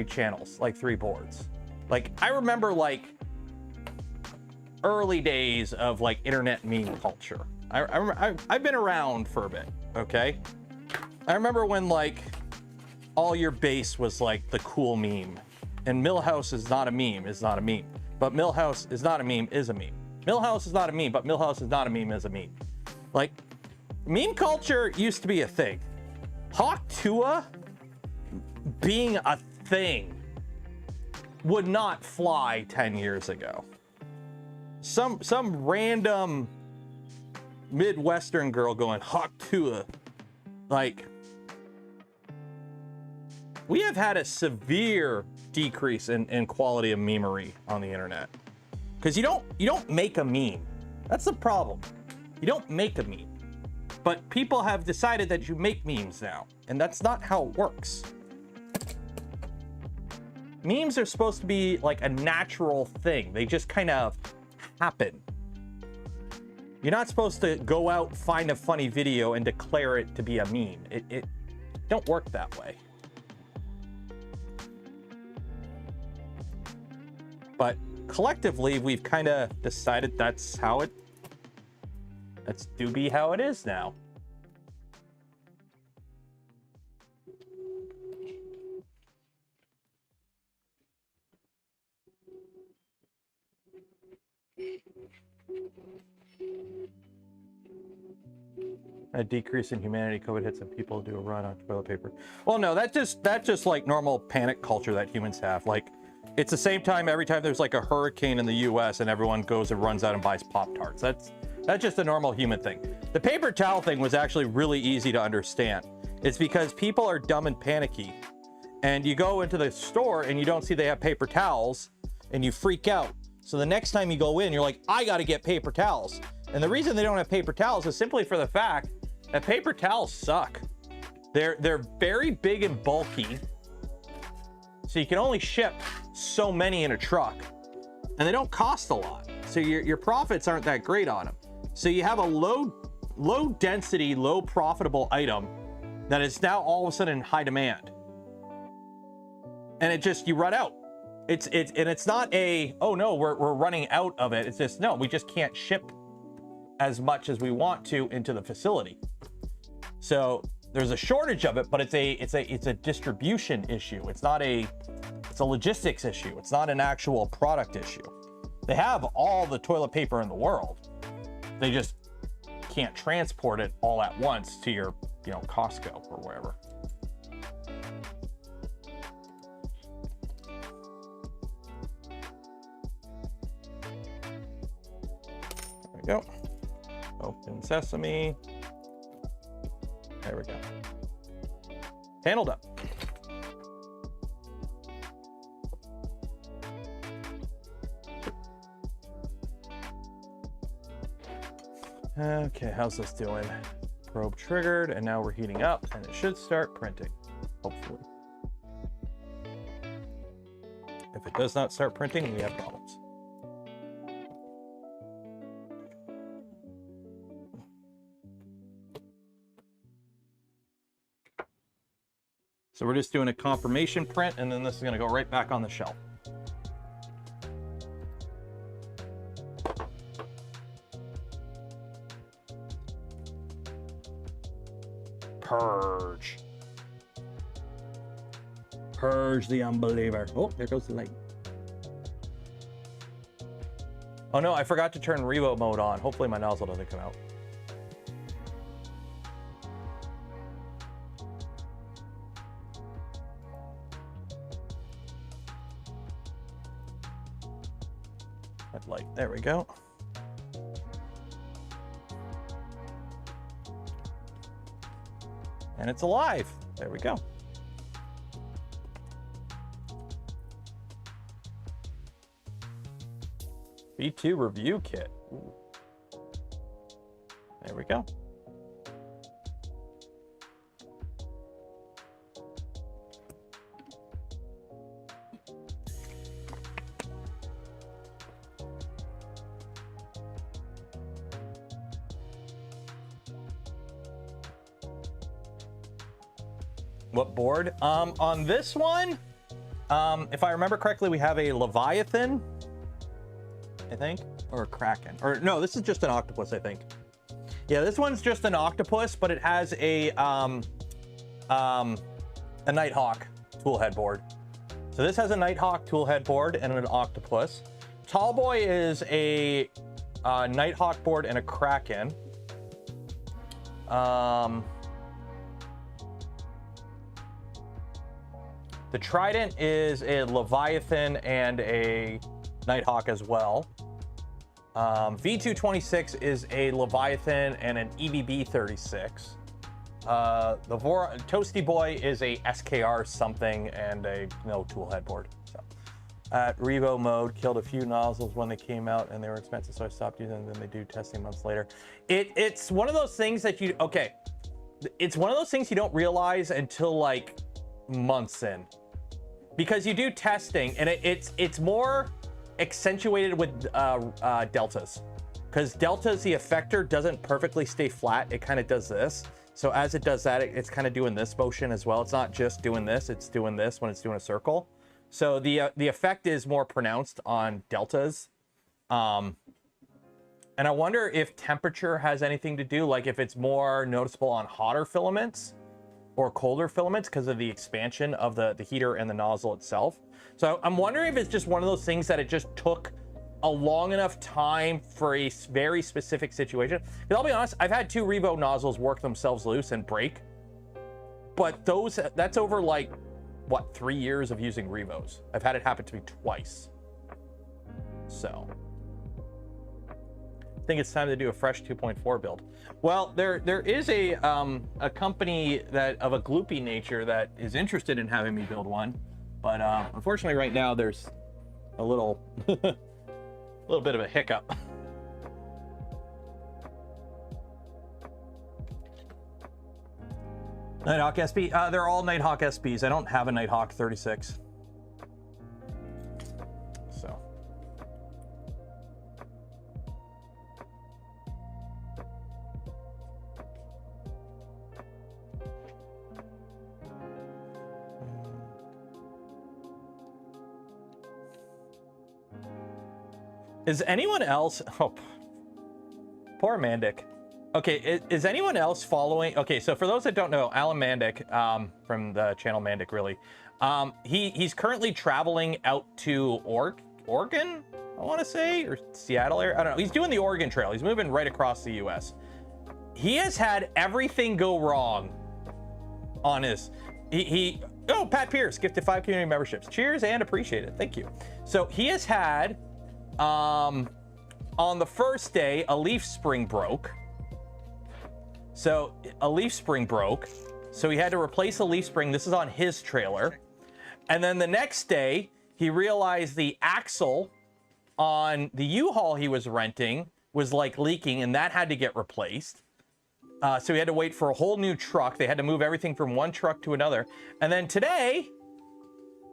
channels, like 3 boards. Like, I remember like early days of like internet meme culture. I've been around for a bit, okay? I remember when like all your base was like the cool meme, and Millhouse is not a meme, is not a meme. But Millhouse is not a meme, is a meme. Millhouse is not a meme, but Millhouse is not a meme, is a meme. Like, meme culture used to be a thing. Hawk Tua being a thing would not fly 10 years ago. Some random Midwestern girl going, Hawk Tua. Like, we have had a severe decrease in quality of memery on the internet. Because you don't make a meme. That's the problem. You don't make a meme. But people have decided that you make memes now, and that's not how it works. Memes are supposed to be like a natural thing. They just kind of happen. You're not supposed to go out, find a funny video, and declare it to be a meme. It don't work that way. But collectively, we've kind of decided that's how it... That's do be how it is now. A decrease in humanity. COVID hits and people do a run on toilet paper. Well, no, that's just like normal panic culture that humans have. Like, it's the same time every time there's like a hurricane in the US and everyone goes and runs out and buys Pop-Tarts. That's just a normal human thing. The paper towel thing was actually really easy to understand. It's because people are dumb and panicky, and you go into the store and you don't see they have paper towels and you freak out. So the next time you go in, you're like, I gotta get paper towels. And the reason they don't have paper towels is simply for the fact that paper towels suck. They're very big and bulky, so you can only ship so many in a truck, and they don't cost a lot. So your profits aren't that great on them. So you have a low density, low profitable item that is now all of a sudden in high demand. And it just, you run out. It's not a, oh no, we're running out of it. It's just, no, we just can't ship as much as we want to into the facility. So there's a shortage of it, but it's a distribution issue. It's a logistics issue. It's not an actual product issue. They have all the toilet paper in the world. They just can't transport it all at once to your, Costco or wherever. There we go. Open sesame. There we go. Handled up. Okay, how's this doing? Probe triggered, and now we're heating up, and it should start printing, hopefully. If it does not start printing, we have problems. So we're just doing a confirmation print, and then this is going to go right back on the shelf. Purge. Purge the unbeliever. Oh, there goes the light. Oh no, I forgot to turn Revo mode on. Hopefully my nozzle doesn't come out. That light, there we go. And it's alive. There we go. V2 review kit. Ooh. There we go. What board? On this one, if I remember correctly, we have a Leviathan, I think, or a Kraken, or no, this is just an octopus, I think. Yeah, this one's just an octopus, but it has a Nighthawk toolhead board. So this has a Nighthawk toolhead board and an octopus. Tallboy is a Nighthawk board and a Kraken. The Trident is a Leviathan and a Nighthawk as well. V226 is a Leviathan and an EBB 36. The Toasty Boy is a SKR something and a toolhead board. So, at Revo mode, killed a few nozzles when they came out and they were expensive, so I stopped using them. Then they do testing months later. It's one of those things that it's one of those things you don't realize until like months in, because you do testing and it's more accentuated with deltas, because deltas, the effector doesn't perfectly stay flat. It kind of does this. So as it does that, it's kind of doing this motion as well. It's not just doing this, it's doing this when it's doing a circle. So the effect is more pronounced on deltas. And I wonder if temperature has anything to do, like if it's more noticeable on hotter filaments or colder filaments because of the expansion of the heater and the nozzle itself. So I'm wondering if it's just one of those things that it just took a long enough time for a very specific situation. Because I'll be honest, I've had 2 Revo nozzles work themselves loose and break, but that's over like, what, 3 years of using Revos. I've had it happen to me twice. So I think it's time to do a fresh 2.4 build. Well, there is a company that of a gloopy nature that is interested in having me build one, but unfortunately right now there's a little little bit of a hiccup. Nighthawk SP, they're all Nighthawk SPs. I don't have a Nighthawk 36. So. Is anyone else, oh, poor Mandic. Okay, is anyone else following? Okay, so for those that don't know, Alan Mandic, from the channel Mandic, really, he's currently traveling out to Oregon, I want to say, or Seattle area. I don't know. He's doing the Oregon Trail. He's moving right across the U.S. He has had everything go wrong on his. Oh, Pat Pierce gifted 5 community memberships. Cheers and appreciate it. Thank you. So he has had, on the first day, a leaf spring broke. So a leaf spring broke. So he had to replace a leaf spring. This is on his trailer. And then the next day, he realized the axle on the U-Haul he was renting was like leaking, and that had to get replaced. So he had to wait for a whole new truck. They had to move everything from one truck to another. And then today,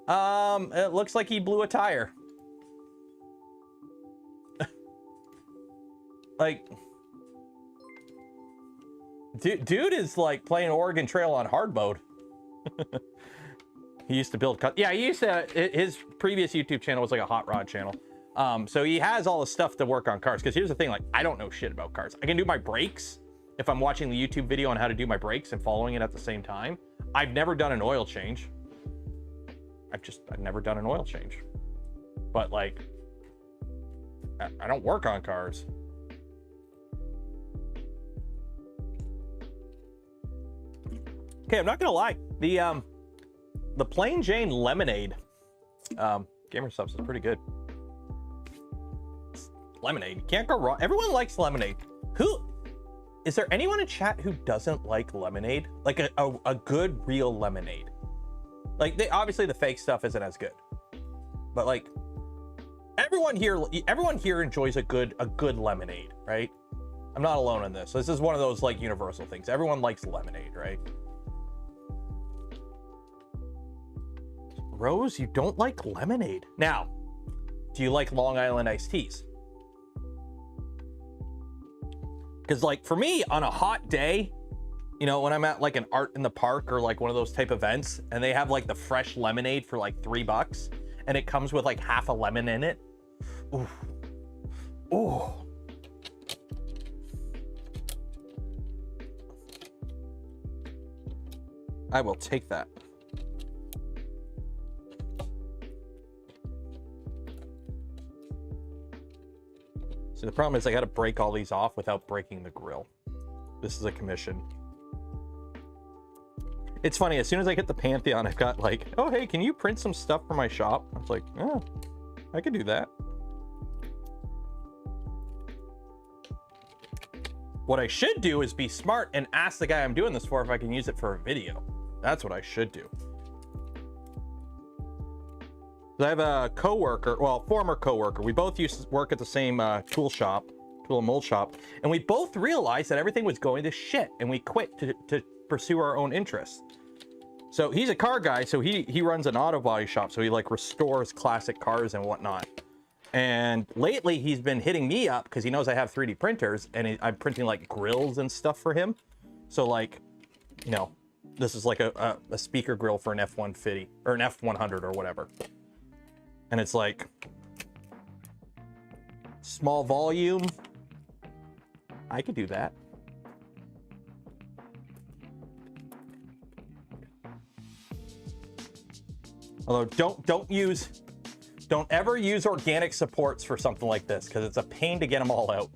it looks like he blew a tire. Like, dude is like playing Oregon Trail on hard mode. He used to build, yeah, he used to, his previous YouTube channel was like a hot rod channel. So he has all the stuff to work on cars. Because here's the thing, like, I don't know shit about cars. I can do my brakes if I'm watching the YouTube video on how to do my brakes and following it at the same time. I've never done an oil change. I've never done an oil change. But like, I don't work on cars. Okay, I'm not gonna lie. The Plain Jane lemonade, Gamer Subs, is pretty good. Lemonade, you can't go wrong. Everyone likes lemonade. Is there anyone in chat who doesn't like lemonade? Like a good real lemonade. Like, obviously the fake stuff isn't as good, but like everyone here enjoys a good lemonade, right? I'm not alone in this. This is one of those like universal things. Everyone likes lemonade, right? Rose, you don't like lemonade. Now, do you like Long Island iced teas? Because like for me, on a hot day, you know, when I'm at like an art in the park or like one of those type events, and they have like the fresh lemonade for like $3, and it comes with like half a lemon in it. Ooh. Ooh. I will take that. So the problem is I got to break all these off without breaking the grill. This is a commission. It's funny, as soon as I get the Pantheon, I've got like, oh, hey, can you print some stuff for my shop? I was like, oh, I could do that. What I should do is be smart and ask the guy I'm doing this for if I can use it for a video. That's what I should do. I have a coworker, well, former coworker. We both used to work at the same tool and mold shop, and we both realized that everything was going to shit, and we quit to pursue our own interests. So he's a car guy, so he runs an auto body shop, so he like restores classic cars and whatnot. And lately he's been hitting me up because he knows I have 3D printers, and I'm printing like grills and stuff for him. So like, you know, this is like a speaker grill for an F-150 or an F-100 or whatever. And it's like small volume. I could do that. Although don't use Don't ever use organic supports for something like this because it's a pain to get them all out.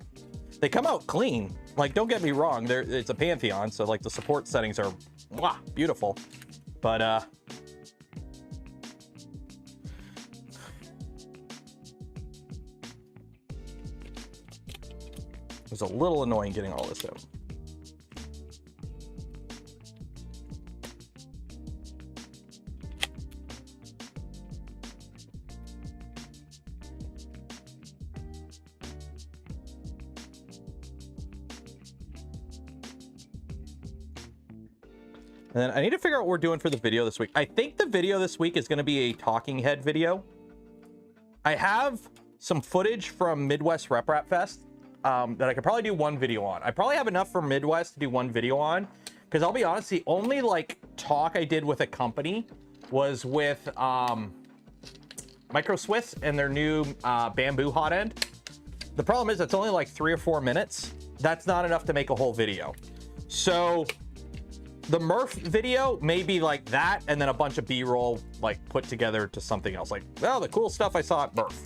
They come out clean. Like, don't get me wrong, it's a Pantheon, so like the support settings are beautiful. But it was a little annoying getting all this out. And then I need to figure out what we're doing for the video this week. I think the video this week is going to be a talking head video. I have some footage from Midwest Rep Rap Fest that I could probably do one video on. I probably have enough for Midwest to do one video on, because I'll be honest, the only like talk I did with a company was with Micro Swiss and their new bamboo hot end. The problem is it's only like 3 or 4 minutes. That's not enough to make a whole video. So the Murph video may be like that, and then a bunch of B-roll like put together to something else. Like, well, the cool stuff I saw at Murph.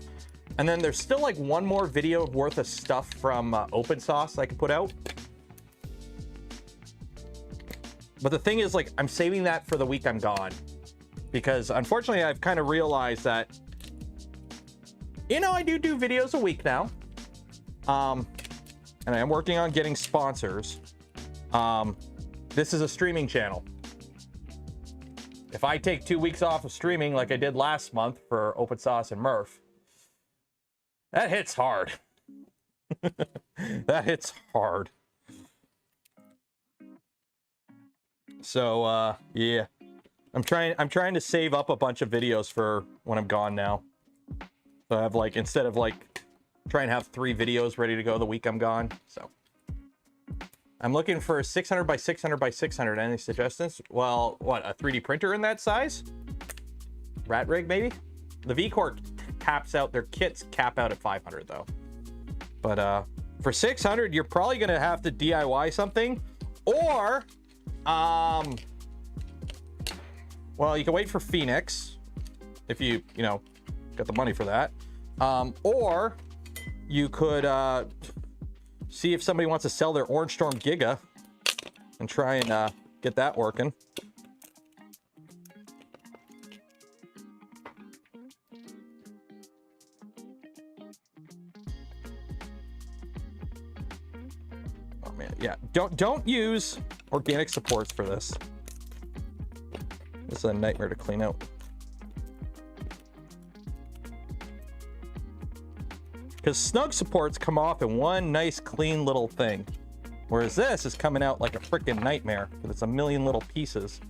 And then there's still like one more video worth of stuff from Open Sauce I could put out. But the thing is, like, I'm saving that for the week I'm gone, because unfortunately I've kind of realized that, you know, I do videos a week now. And I am working on getting sponsors. This is a streaming channel. If I take 2 weeks off of streaming like I did last month for Open Sauce and Murph, that hits hard. That hits hard. So yeah, I'm trying to save up a bunch of videos for when I'm gone now. So I have, like, instead of like trying to have 3 videos ready to go the week I'm gone. So I'm looking for 600 by 600 by 600. Any suggestions? Well, what, a 3D printer in that size? Rat rig, maybe? The V-Core caps out, their kits cap out at 500 though. But for 600, you're probably gonna have to DIY something, or well, you can wait for Phoenix if you know, got the money for that. Or you could see if somebody wants to sell their Orange Storm Giga and try and get that working. Oh man, yeah. Don't use organic supports for this. This is a nightmare to clean out. Because snug supports come off in one nice clean little thing, whereas this is coming out like a freaking nightmare because it's a million little pieces.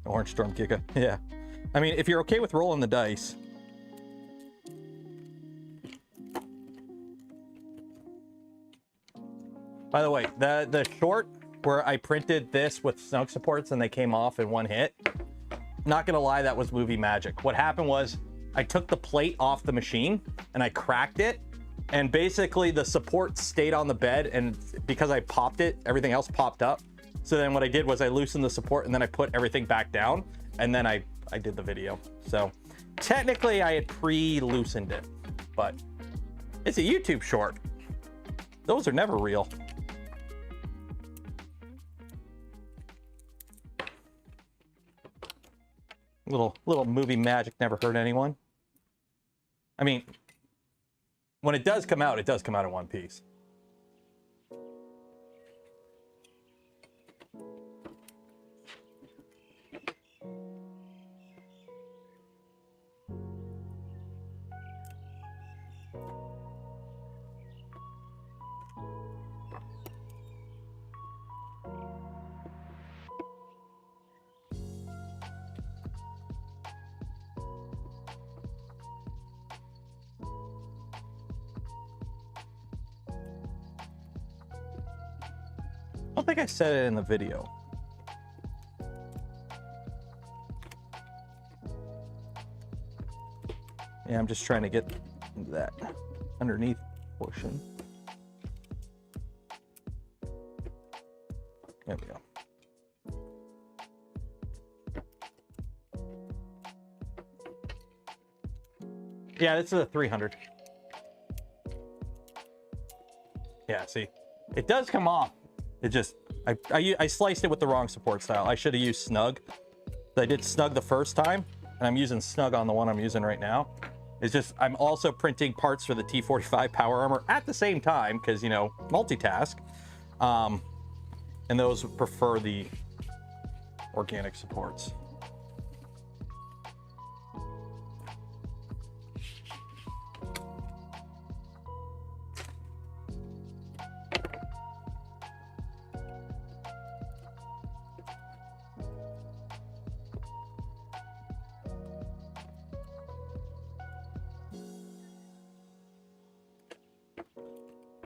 Orange Storm Giga, yeah. I mean, if you're okay with rolling the dice. By the way, the short where I printed this with snug supports and they came off in one hit, not gonna lie, that was movie magic. What happened was I took the plate off the machine and I cracked it, and basically the support stayed on the bed, and because I popped it, everything else popped up. So then what I did was I loosened the support and then I put everything back down, and then I did the video. So technically I had pre-loosened it, but it's a YouTube short. Those are never real. Little movie magic never hurt anyone. I mean, when it does come out in one piece. I don't think I said it in the video. Yeah, I'm just trying to get into that underneath portion. There we go. Yeah, this is a 300. Yeah, see, it does come off. It just, I sliced it with the wrong support style. I should have used snug. I did snug the first time, and I'm using snug on the one I'm using right now. It's just, I'm also printing parts for the T45 power armor at the same time, because, you know, multitask. And those prefer the organic supports.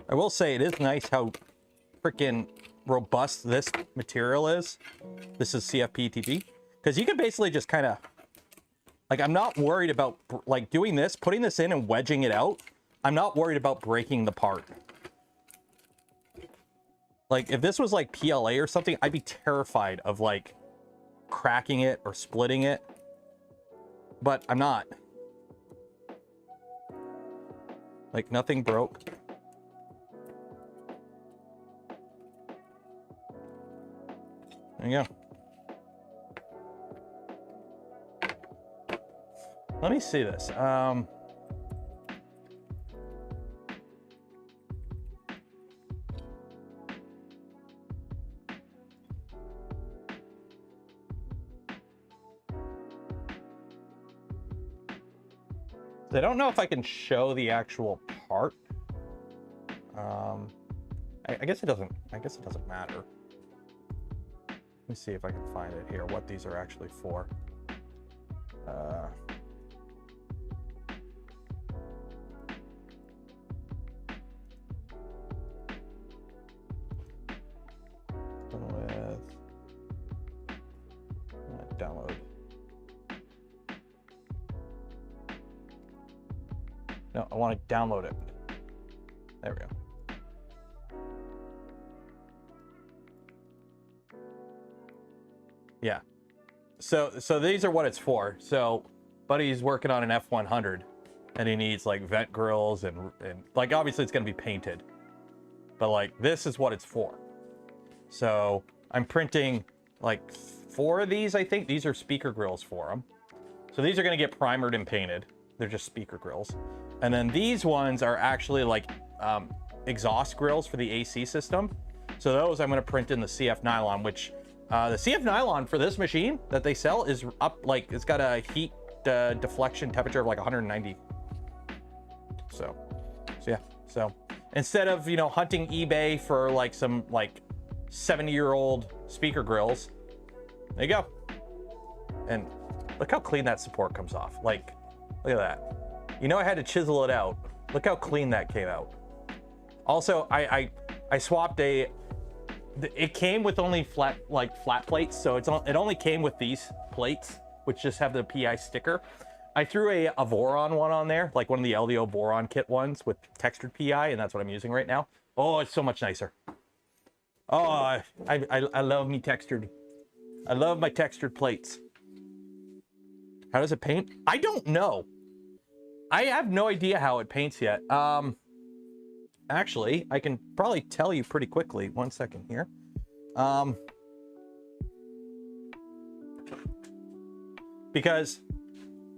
I will say it is nice how freaking robust this material is. This is CFP-ETG, because you can basically just kind of, like, I'm not worried about like doing this, putting this in and wedging it out. I'm not worried about breaking the part. Like, if this was like PLA or something, I'd be terrified of like cracking it or splitting it, but I'm not. Like, nothing broke. There you go. Let me see this. I don't know if I can show the actual part. I guess it doesn't. I guess it doesn't matter. Let me see if I can find it here, what these are actually for. With download. No, I want to download it. There we go. Yeah. So these are what it's for. So buddy's working on an F100 and he needs like vent grills and like, obviously it's going to be painted, but like, this is what it's for. So I'm printing like 4 of these. I think these are speaker grills for them. So these are going to get primered and painted. They're just speaker grills. And then these ones are actually like exhaust grills for the AC system. So those I'm going to print in the CF nylon, which the CF nylon for this machine that they sell is up, like, it's got a heat deflection temperature of like 190. So yeah. So instead of, you know, hunting eBay for like some like 70-year-old speaker grills, there you go. And look how clean that support comes off. Like, look at that. You know, I had to chisel it out. Look how clean that came out. Also, I swapped it came with only flat plates, so it only came with these plates, which just have the PI sticker. I threw a Voron one on there, like one of the LDO Voron kit ones with textured PI, and that's what I'm using right now. Oh, it's so much nicer. Oh, I love me textured. I love my textured plates. How does it paint? I don't know. I have no idea how it paints yet. Actually, I can probably tell you pretty quickly. 1 second here. Because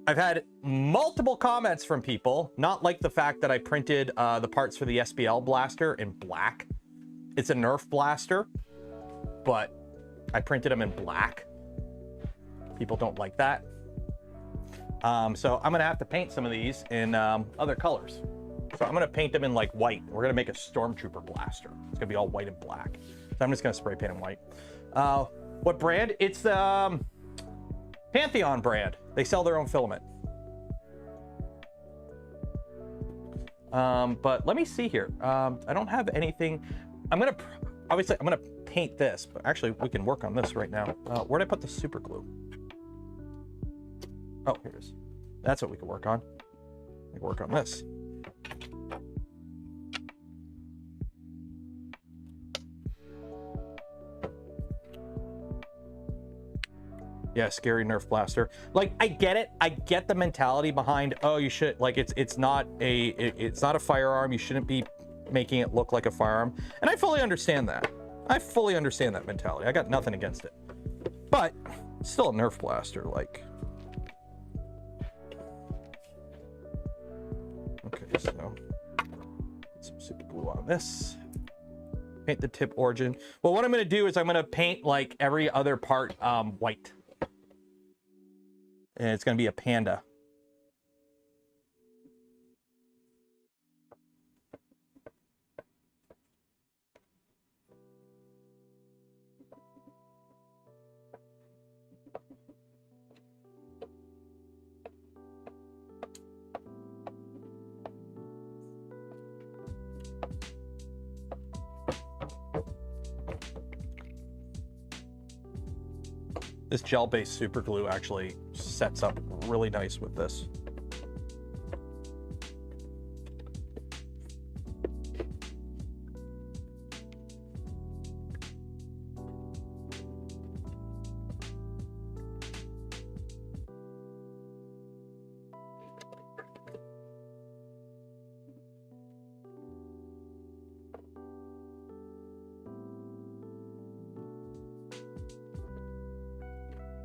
I've had multiple comments from people, not like the fact that I printed the parts for the SPL blaster in black. It's a Nerf blaster, but I printed them in black. People don't like that. So I'm gonna have to paint some of these in other colors. So I'm gonna paint them in like white. We're gonna make a Stormtrooper blaster. It's gonna be all white and black. So I'm just gonna spray paint them white. What brand? It's the Pantheon brand. They sell their own filament. But let me see here. I don't have anything. Obviously I'm gonna paint this, but actually we can work on this right now. Where'd I put the super glue? Oh, here it is. That's what we can work on. We can work on this. Yeah, scary Nerf blaster. Like, I get it. I get the mentality behind, oh, you should, like, it's not a firearm. You shouldn't be making it look like a firearm. And I fully understand that. I fully understand that mentality. I got nothing against it. But it's still a Nerf blaster, like. Okay, so get some super glue on this. Paint the tip origin. Well, what I'm going to do is I'm going to paint like every other part white. And it's going to be a panda. This gel-based super glue actually sets up really nice with this.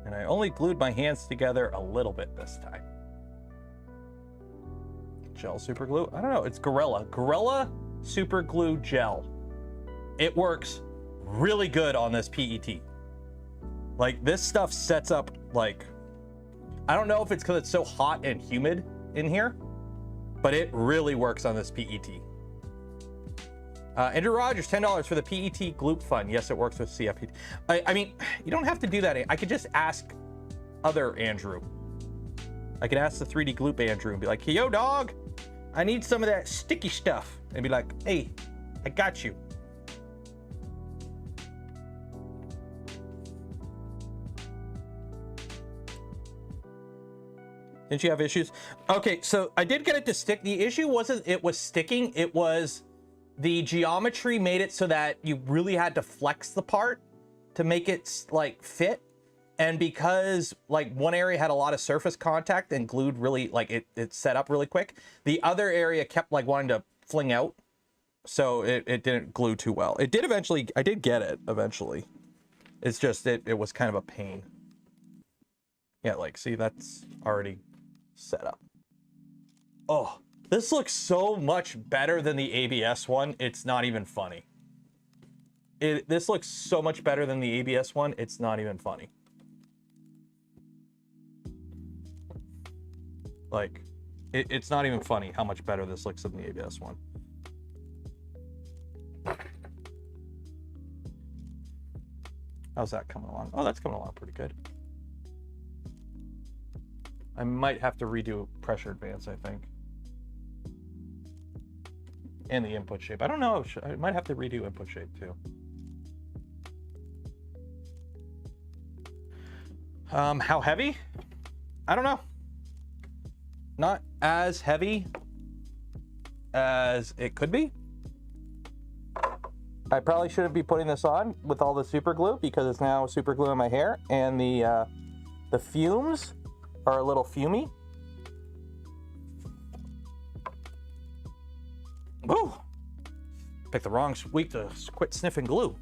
And I only glued my hands together a little bit this time. Gel super glue? I don't know, it's Gorilla super glue gel. It works really good on this PET. Like, this stuff sets up, like, I don't know if it's because it's so hot and humid in here, but it really works on this PET. Andrew Rogers, $10 for the PET Gloop Fund. Yes, it works with CFPT. I mean, you don't have to do that. I could just ask other Andrew. I could ask the 3D Gloop Andrew and be like, hey, yo, dog, I need some of that sticky stuff. And be like, hey, I got you. Didn't you have issues? Okay, so I did get it to stick. The issue wasn't it was sticking. It was the geometry made it so that you really had to flex the part to make it like fit. And because like one area had a lot of surface contact and glued really, like it set up really quick, the other area kept like wanting to fling out. So it didn't glue too well. It did eventually, I did get it eventually. It's just, it was kind of a pain. Yeah, like, see, that's already set up. Oh, this looks so much better than the ABS one. It's not even funny. This looks so much better than the ABS one. It's not even funny. Like, it's not even funny how much better this looks than the ABS one. How's that coming along? Oh, that's coming along pretty good. I might have to redo pressure advance, I think. And the input shape. I don't know. I might have to redo input shape too. How heavy? I don't know. Not as heavy as it could be. I probably shouldn't be putting this on with all the super glue because it's now super glue in my hair, and the fumes are a little fumey. Ooh, picked the wrong week to quit sniffing glue.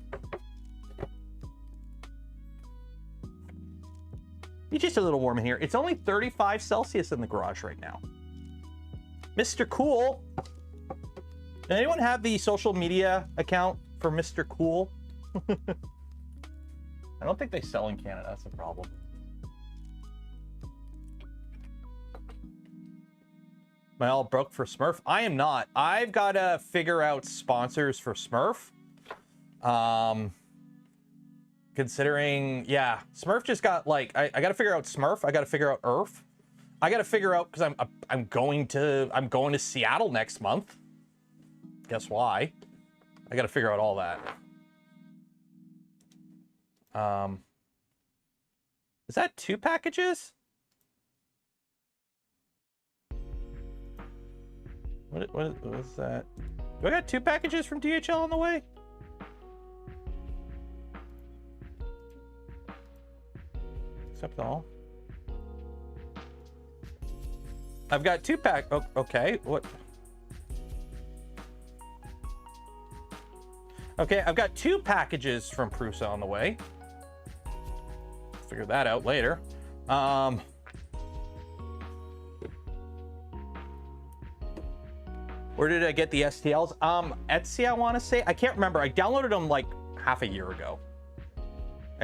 It's just a little warm in here. It's only 35 Celsius in the garage right now. Mr. Cool. Does anyone have the social media account for Mr. Cool? I don't think they sell in Canada. That's the problem. Am I all broke for Smurf? I am not. I've got to figure out sponsors for Smurf. Considering, yeah, Smurf just got like, I got to figure out Smurf. I got to figure out Earth. I got to figure out, because I'm going to Seattle next month. Guess why? I got to figure out all that. Is that 2 packages? What is that? Do I got 2 packages from DHL on the way? accept all. I've got 2 pack. Oh, okay, what? Okay, I've got 2 packages from Prusa on the way. Figure that out later. Where did I get the STLs? Etsy, I want to say. I can't remember. I downloaded them like half a year ago.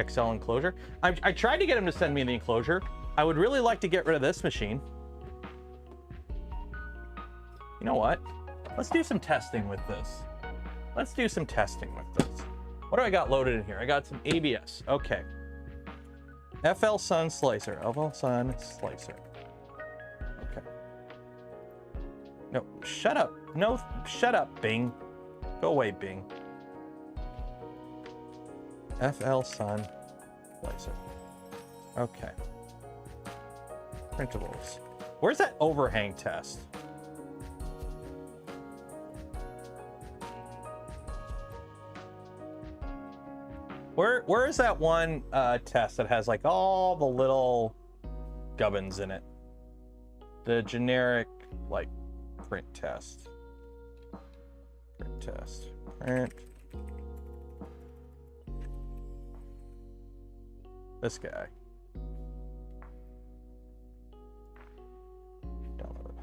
XL enclosure. I tried to get him to send me the enclosure. I would really like to get rid of this machine. You know what? Let's do some testing with this. Let's do some testing with this. What do I got loaded in here? I got some ABS. Okay. FL Sun Slicer. FL Sun Slicer. Okay. No, shut up. No, shut up, Bing. Go away, Bing. FL Sun Slicer. Okay. Printables. Where's that overhang test? Where is that one test that has like all the little gubbins in it? The generic like print test. Print test. Print. This guy. Download.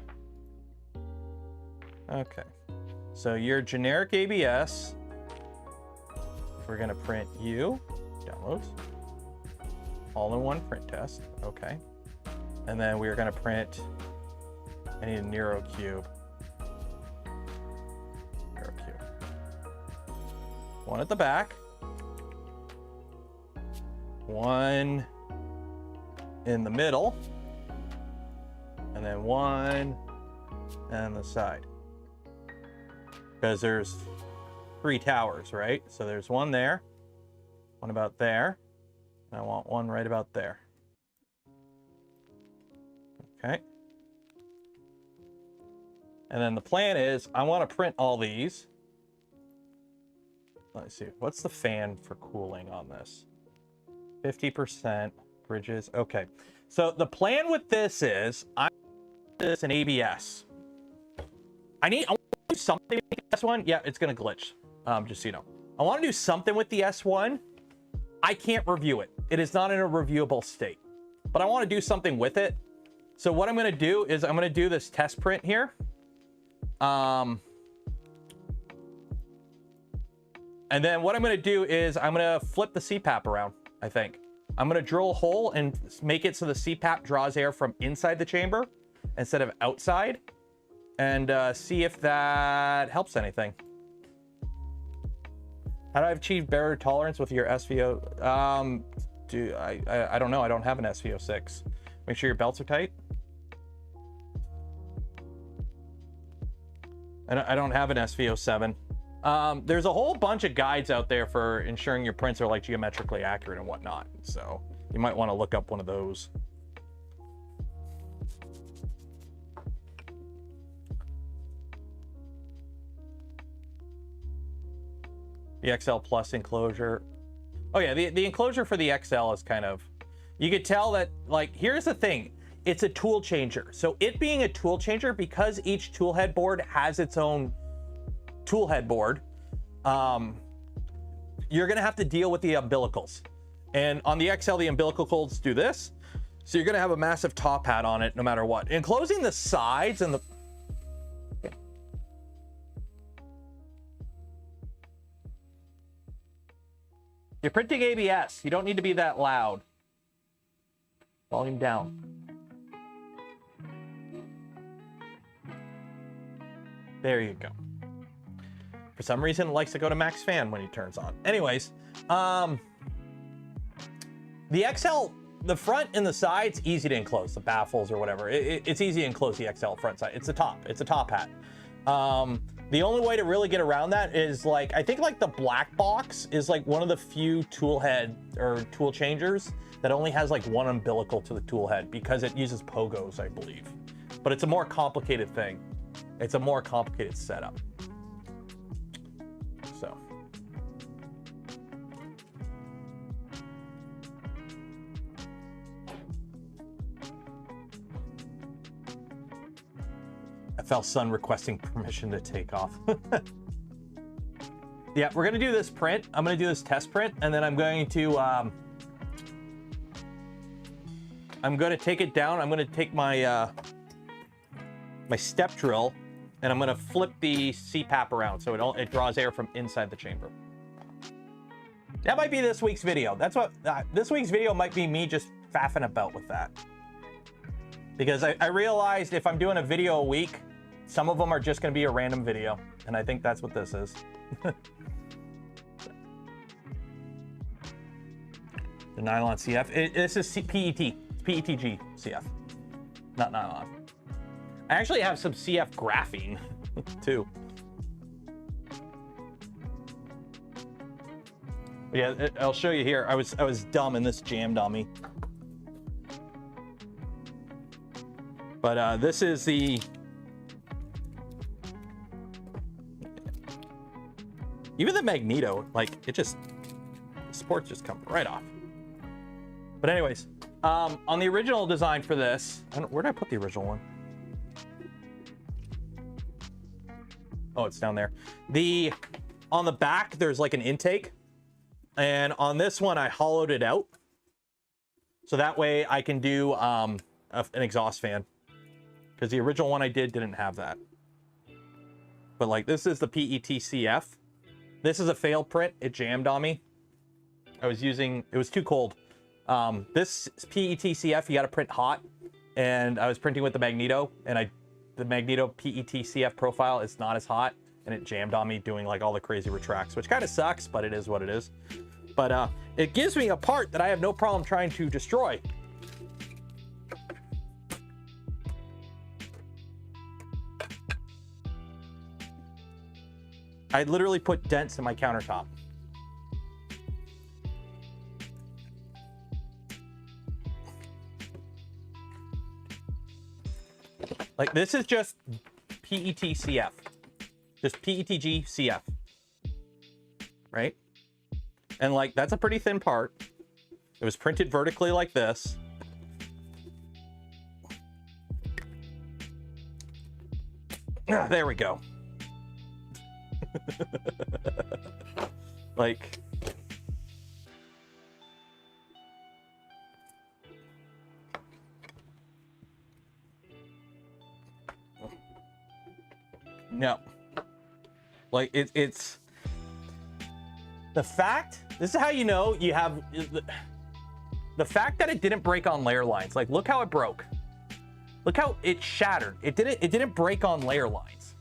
Okay. So your generic ABS. We're gonna print you, downloads, all-in-one print test, okay. And then we're gonna print, I need a Nero cube. Nero cube. One at the back. One in the middle. And then one on the side. Because there's 3 towers, right? So there's one there, one about there, and I want one right about there. Okay. And then the plan is I want to print all these. Let's see, what's the fan for cooling on this? 50% bridges. Okay. So the plan with this is I this an ABS. I want to do something with the S1. Yeah, it's gonna glitch. Just so you know, I want to do something with the S1. I can't review it. It is not in a reviewable state, but I want to do something with it. So what I'm going to do is I'm going to do this test print here. And then what I'm going to do is I'm going to flip the CPAP around. I think I'm going to drill a hole and make it so the CPAP draws air from inside the chamber instead of outside, and see if that helps anything. How do I achieve better tolerance with your SVO? I don't know. I don't have an SVO6. Make sure your belts are tight. I don't have an SVO7. There's a whole bunch of guides out there for ensuring your prints are like geometrically accurate and whatnot. So you might want to look up one of those. The XL Plus enclosure. Oh yeah, the enclosure for the XL is kind of, you could tell that, like, here's the thing. It's a tool changer. So it being a tool changer, because each tool head board has its own tool head board, you're gonna have to deal with the umbilicals. And on the XL, the umbilicals do this. So you're gonna have a massive top hat on it no matter what. Enclosing the sides and the, you're printing ABS. You don't need to be that loud. Volume down. There you go. For some reason, it likes to go to max fan when he turns on. Anyways, the XL, the front and the sides, easy to enclose. The baffles or whatever. It's easy to enclose the XL front side. It's the top. It's a top hat. The only way to really get around that is, like, I think like the black box is like one of the few tool head or tool changers that only has like one umbilical to the tool head, because it uses pogos, I believe. But it's a more complicated thing. It's a more complicated setup. So. FL Sun requesting permission to take off. Yeah, we're gonna do this print. I'm gonna do this test print, and then I'm going to take it down. I'm gonna take my my step drill, and I'm gonna flip the CPAP around so it draws air from inside the chamber. That might be this week's video. That's what this week's video might be, me just faffing about with that. Because I realized if I'm doing a video a week, some of them are just gonna be a random video, and I think that's what this is. The nylon CF. This is PET. PETG CF, not nylon. I actually have some CF graphene too. But yeah, I'll show you here. I was dumb and this jammed on me. But this is the. Even the magneto, like it just, the sports just come right off. But anyways, on the original design for this, where did I put the original one? Oh, it's down there. On the back, there's like an intake. And on this one, I hollowed it out. So that way I can do an exhaust fan. Because the original one I didn't have that. But like, this is the PETCF. This is a failed print. It jammed on me. It was too cold. This PETCF, you got to print hot. And I was printing with the magneto, and the magneto PETCF profile is not as hot, and it jammed on me doing like all the crazy retracts, which kind of sucks, but it is what it is. But it gives me a part that I have no problem trying to destroy. I literally put dents in my countertop. Like, this is just PETCF. Just PETG CF. Right? And, like, that's a pretty thin part. It was printed vertically like this. Ah, there we go. Like... No. Like, it's... The fact... This is how you know you have... The fact that it didn't break on layer lines. Like, look how it broke. Look how it shattered. It didn't break on layer lines.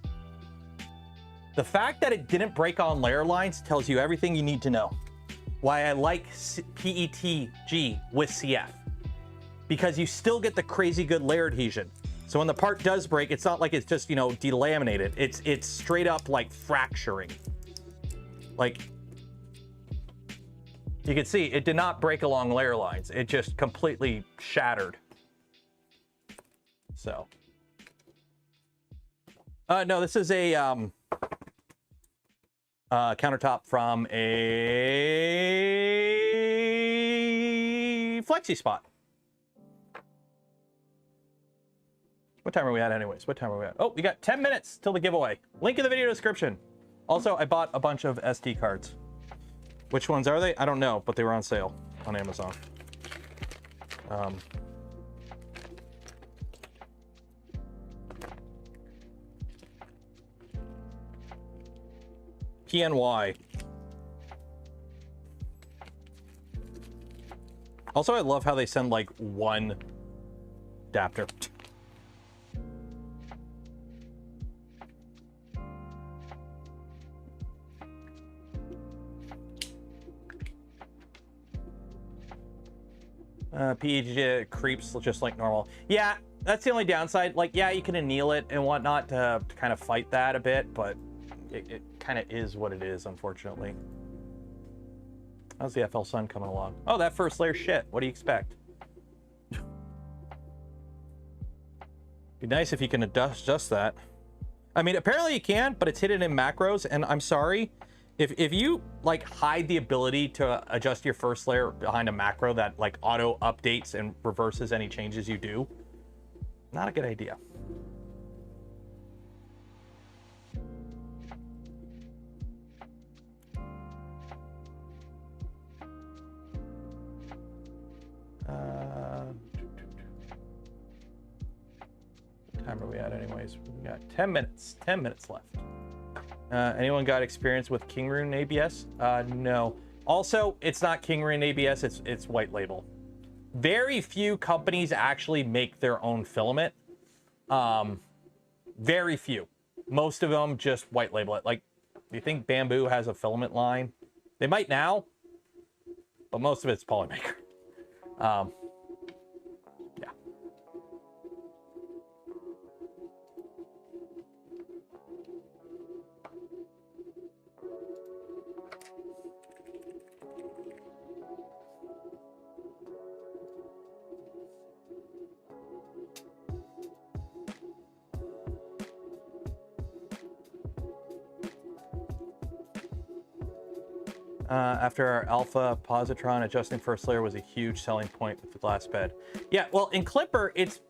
The fact that it didn't break on layer lines tells you everything you need to know. Why I like PETG with CF. Because you still get the crazy good layer adhesion. So when the part does break, it's not like it's just, you know, delaminated. It's straight up like fracturing. Like, you can see it did not break along layer lines. It just completely shattered. So. No, this is a countertop from a Flexi Spot. What time are we at anyways? What time are we at? Oh, we got 10 minutes till the giveaway. Link in the video description. Also, I bought a bunch of SD cards. Which ones are they? I don't know, but they were on sale on Amazon. PNY. Also, I love how they send like one adapter. PEG creeps just like normal. Yeah, that's the only downside. Like, yeah, you can anneal it and whatnot to kind of fight that a bit, but it kind of is what it is, unfortunately. How's the FL Sun coming along? Oh, that first layer shit. What do you expect? Be nice if you can adjust that. I mean, apparently you can, but it's hidden in macros, and I'm sorry. If you like hide the ability to adjust your first layer behind a macro that like auto updates and reverses any changes you do, not a good idea. time are we at anyways? We got 10 minutes. 10 minutes left. Anyone got experience with King Rune ABS? No. Also, it's not King Rune ABS, it's white label. Very few companies actually make their own filament. Very few. Most of them just white label it. Like, do you think Bamboo has a filament line? They might now, but most of it's Polymaker. Yeah. After our alpha positron, adjusting first layer was a huge selling point with the glass bed. Yeah, well, in Clipper, it's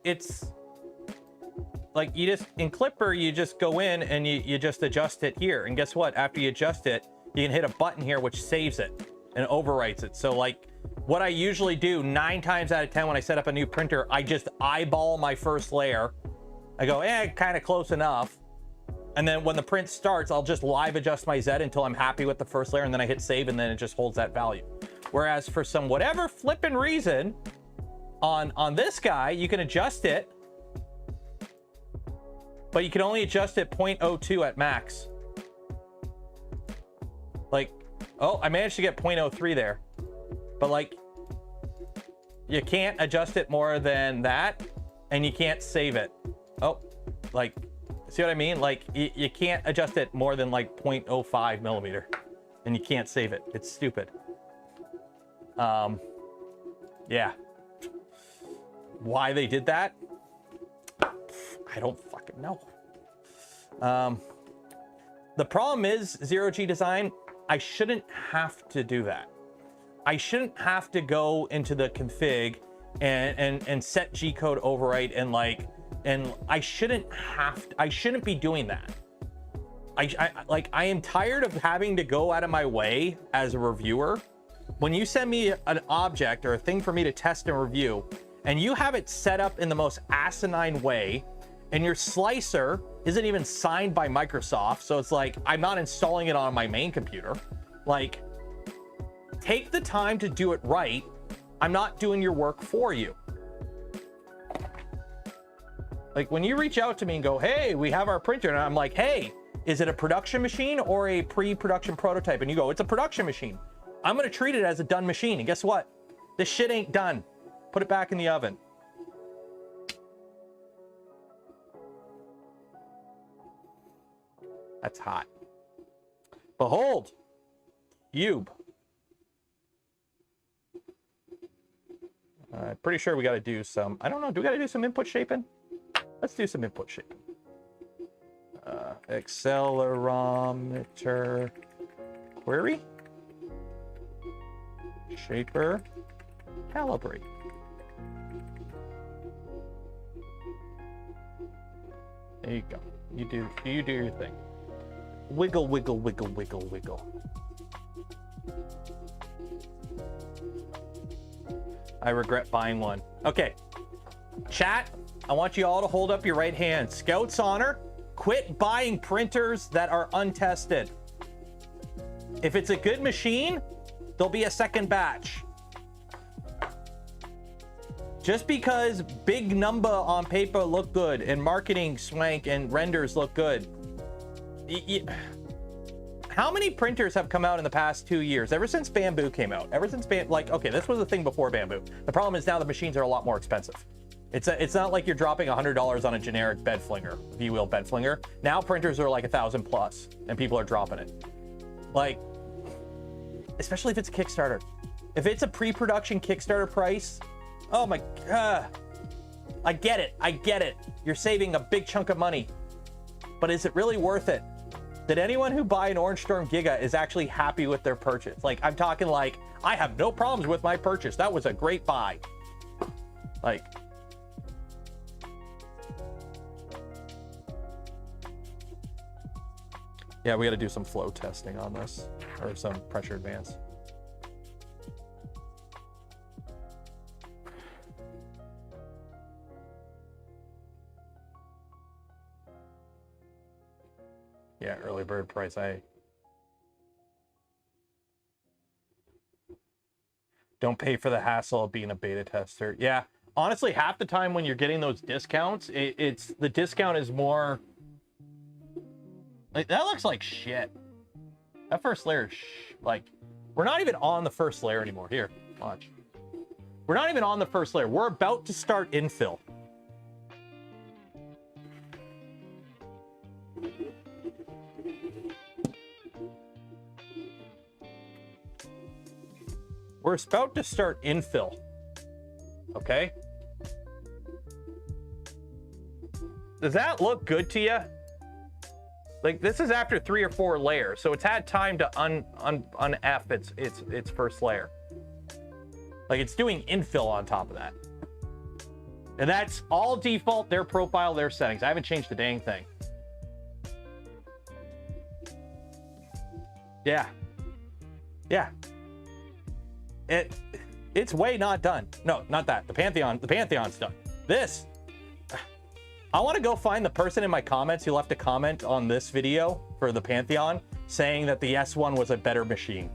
like in Clipper, you just go in and you just adjust it here. And guess what? After you adjust it, you can hit a button here which saves it and overwrites it. So like what I usually do 9 times out of 10 when I set up a new printer, I just eyeball my first layer. I go, kind of close enough. And then when the print starts, I'll just live adjust my Z until I'm happy with the first layer, and then I hit save, and then it just holds that value. Whereas for some whatever flipping reason, on this guy, you can adjust it, but you can only adjust it 0.02 at max. Like, oh, I managed to get 0.03 there. But like, you can't adjust it more than that, and you can't save it. Oh, like, see what I mean? Like, you can't adjust it more than like 0.05 millimeter, and you can't save it. It's stupid. Yeah. Why they did that? I don't fucking know. The problem is, zero-G design, I shouldn't have to do that. I shouldn't have to go into the config and set G-code overwrite and I shouldn't be doing that. I am tired of having to go out of my way as a reviewer. When you send me an object or a thing for me to test and review, and you have it set up in the most asinine way, and your slicer isn't even signed by Microsoft, so it's like, I'm not installing it on my main computer. Like, take the time to do it right. I'm not doing your work for you. Like, when you reach out to me and go, hey, we have our printer, and I'm like, hey, is it a production machine or a pre-production prototype? And you go, it's a production machine. I'm gonna treat it as a done machine. And guess what? This shit ain't done. Put it back in the oven. That's hot. Behold, cube. I'm pretty sure we gotta do some, I don't know, do we gotta do some input shaping? Let's do some input shaping. Accelerometer query. Shaper. Calibrate. There you go. You do your thing. Wiggle, wiggle, wiggle, wiggle, wiggle. I regret buying one. Okay. Chat, I want you all to hold up your right hand. Scout's honor, quit buying printers that are untested. If it's a good machine, there'll be a second batch. Just because big number on paper look good and marketing swank and renders look good. How many printers have come out in the past 2 years? Ever since Bamboo came out, okay, this was the thing before Bamboo. The problem is now the machines are a lot more expensive. It's not like you're dropping $100 on a generic bed flinger, V-wheel bed flinger. Now printers are like 1,000 plus and people are dropping it. Like, especially if it's a Kickstarter. If it's a pre-production Kickstarter price, oh my God. I get it. You're saving a big chunk of money, but is it really worth it? Did anyone who buy an Orange Storm Giga is actually happy with their purchase? Like, I'm talking like, I have no problems with my purchase. That was a great buy. Like, yeah, we got to do some flow testing on this, or some pressure advance. Yeah, early bird price. I don't pay for the hassle of being a beta tester. Yeah, honestly, half the time when you're getting those discounts, it's the discount is more. Like, that looks like shit. That first layer is like, we're not even on the first layer anymore. Here, watch. We're not even on the first layer. We're about to start infill. We're about to start infill. Okay? Does that look good to you? Like, this is after 3 or 4 layers, so it's had time to un-F its first layer. Like, it's doing infill on top of that. And that's all default, their profile, their settings. I haven't changed the dang thing. Yeah. Yeah. It's way not done. No, not that. The Pantheon's done. This. I want to go find the person in my comments who left a comment on this video for the Pantheon saying that the S1 was a better machine.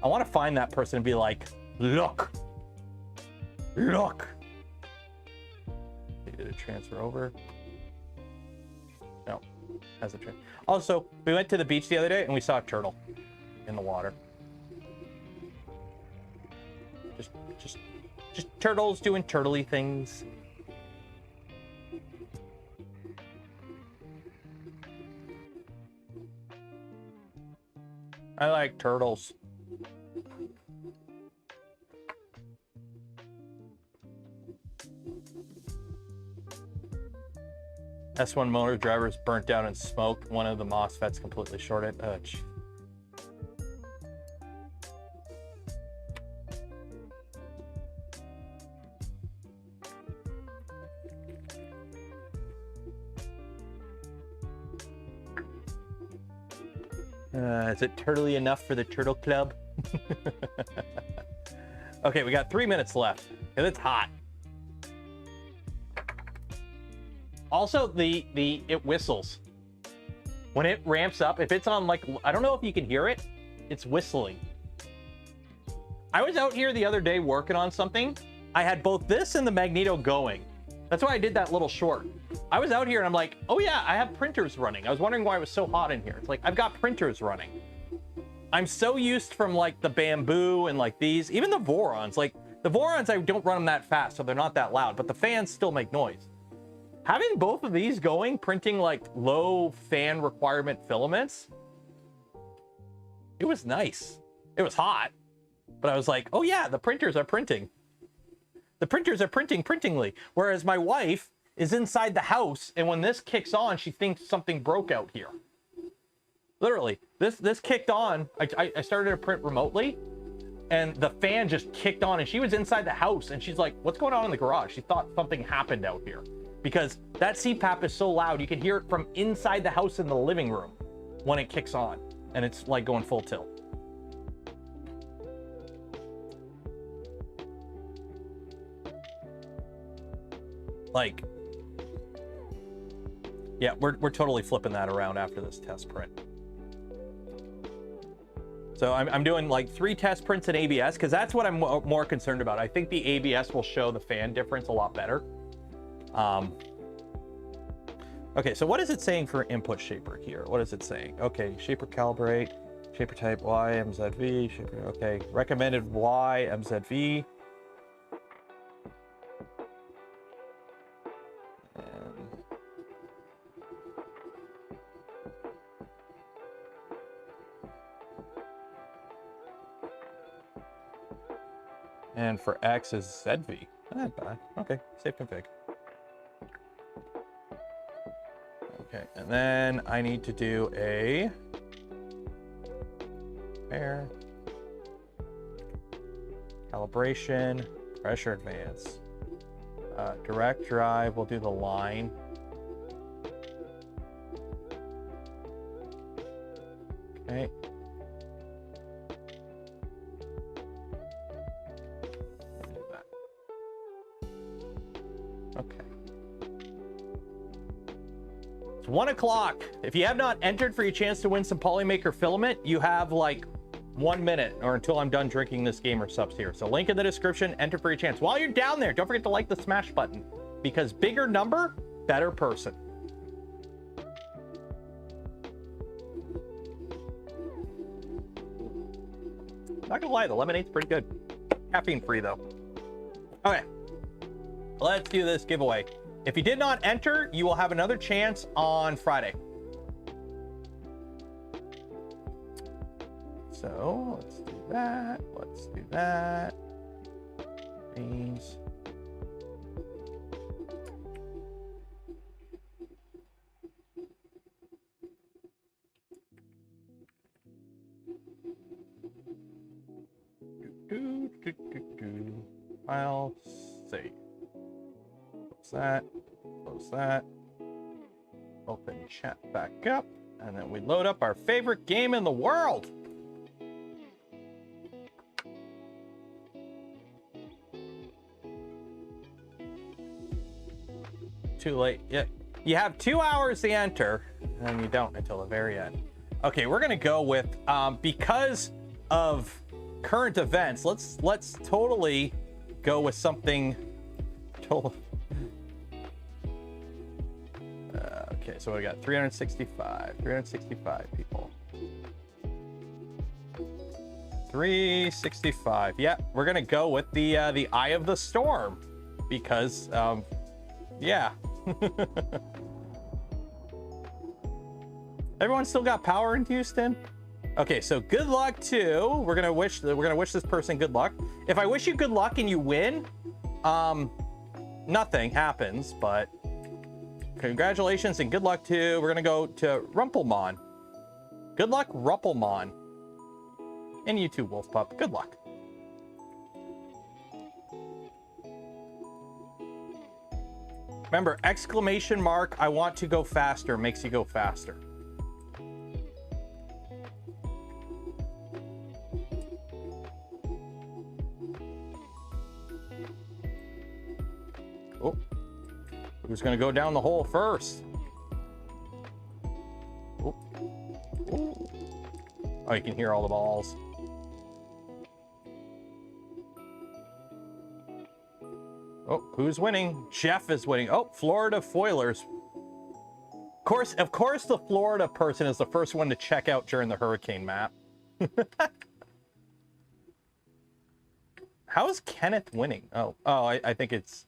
I want to find that person and be like, look. Look. Did it transfer over? No. Has a transfer. Also, we went to the beach the other day and we saw a turtle in the water. Just turtles doing turtley things. I like turtles. S1 motor drivers burnt down and smoked. One of the MOSFETs completely shorted. Is it turtly enough for the Turtle Club? Okay, we got 3 minutes left, and it's hot. Also, it whistles. When it ramps up, if it's on, like, I don't know if you can hear it, it's whistling. I was out here the other day working on something. I had both this and the magneto going. That's why I did that little short. I was out here and I'm like, oh yeah, I have printers running. I was wondering why it was so hot in here. It's like, I've got printers running. I'm so used from like the bamboo and like these, even the Vorons. Like the Vorons, I don't run them that fast, so they're not that loud, but the fans still make noise. Having both of these going, printing like low fan requirement filaments, it was nice. It was hot, but I was like, oh yeah, the printers are printing. The printers are printing printingly. Whereas my wife is inside the house, and when this kicks on, she thinks something broke out here. Literally, this kicked on. I started to print remotely, and the fan just kicked on, and she was inside the house, and she's like, what's going on in the garage? She thought something happened out here. Because that CPAP is so loud, you can hear it from inside the house in the living room when it kicks on, and it's like going full tilt. Like, yeah, we're totally flipping that around after this test print. So I'm doing like 3 test prints in ABS because that's what I'm more concerned about. I think the ABS will show the fan difference a lot better. Okay, so what is it saying for input shaper here? What is it saying? Okay, shaper calibrate, shaper type Y, MZV, shaper, okay, recommended Y, MZV. And for X is ZV. Not bad. Okay, save config. Okay, and then I need to do a pair, calibration, pressure advance, direct drive. We'll do the line. Okay. It's 1 o'clock. If you have not entered for your chance to win some Polymaker filament, you have like 1 minute or until I'm done drinking this gamer subs here. So link in the description, enter for your chance. While you're down there, don't forget to like the smash button because bigger number, better person. Not gonna lie, the lemonade's pretty good. Caffeine free though. Okay, let's do this giveaway. If you did not enter, you will have another chance on Friday. So let's do that. Let's do that. These. I'll save. Close that. Close that. Open chat back up. And then we load up our favorite game in the world. Too late. Yeah. You have 2 hours to enter, and you don't until the very end. Okay, we're gonna go with because of current events. Let's totally go with something. Okay, so we got 365 people. 365. Yeah, we're gonna go with the Eye of the Storm because yeah. Everyone still got power in Houston? Okay, so good luck too. We're gonna wish this person good luck. If I wish you good luck and you win, nothing happens, but congratulations and good luck too. We're gonna go to Rumpelmon. Good luck, Rumpelmon. And you too, Wolfpup. Good luck. Remember, exclamation mark, I want to go faster, makes you go faster. Oh, who's gonna go down the hole first? Oh, oh, you can hear all the balls. Oh, who's winning? Jeff is winning. Oh, Florida Foilers. Of course, the Florida person is the first one to check out during the hurricane map. How is Kenneth winning? Oh, I think it's.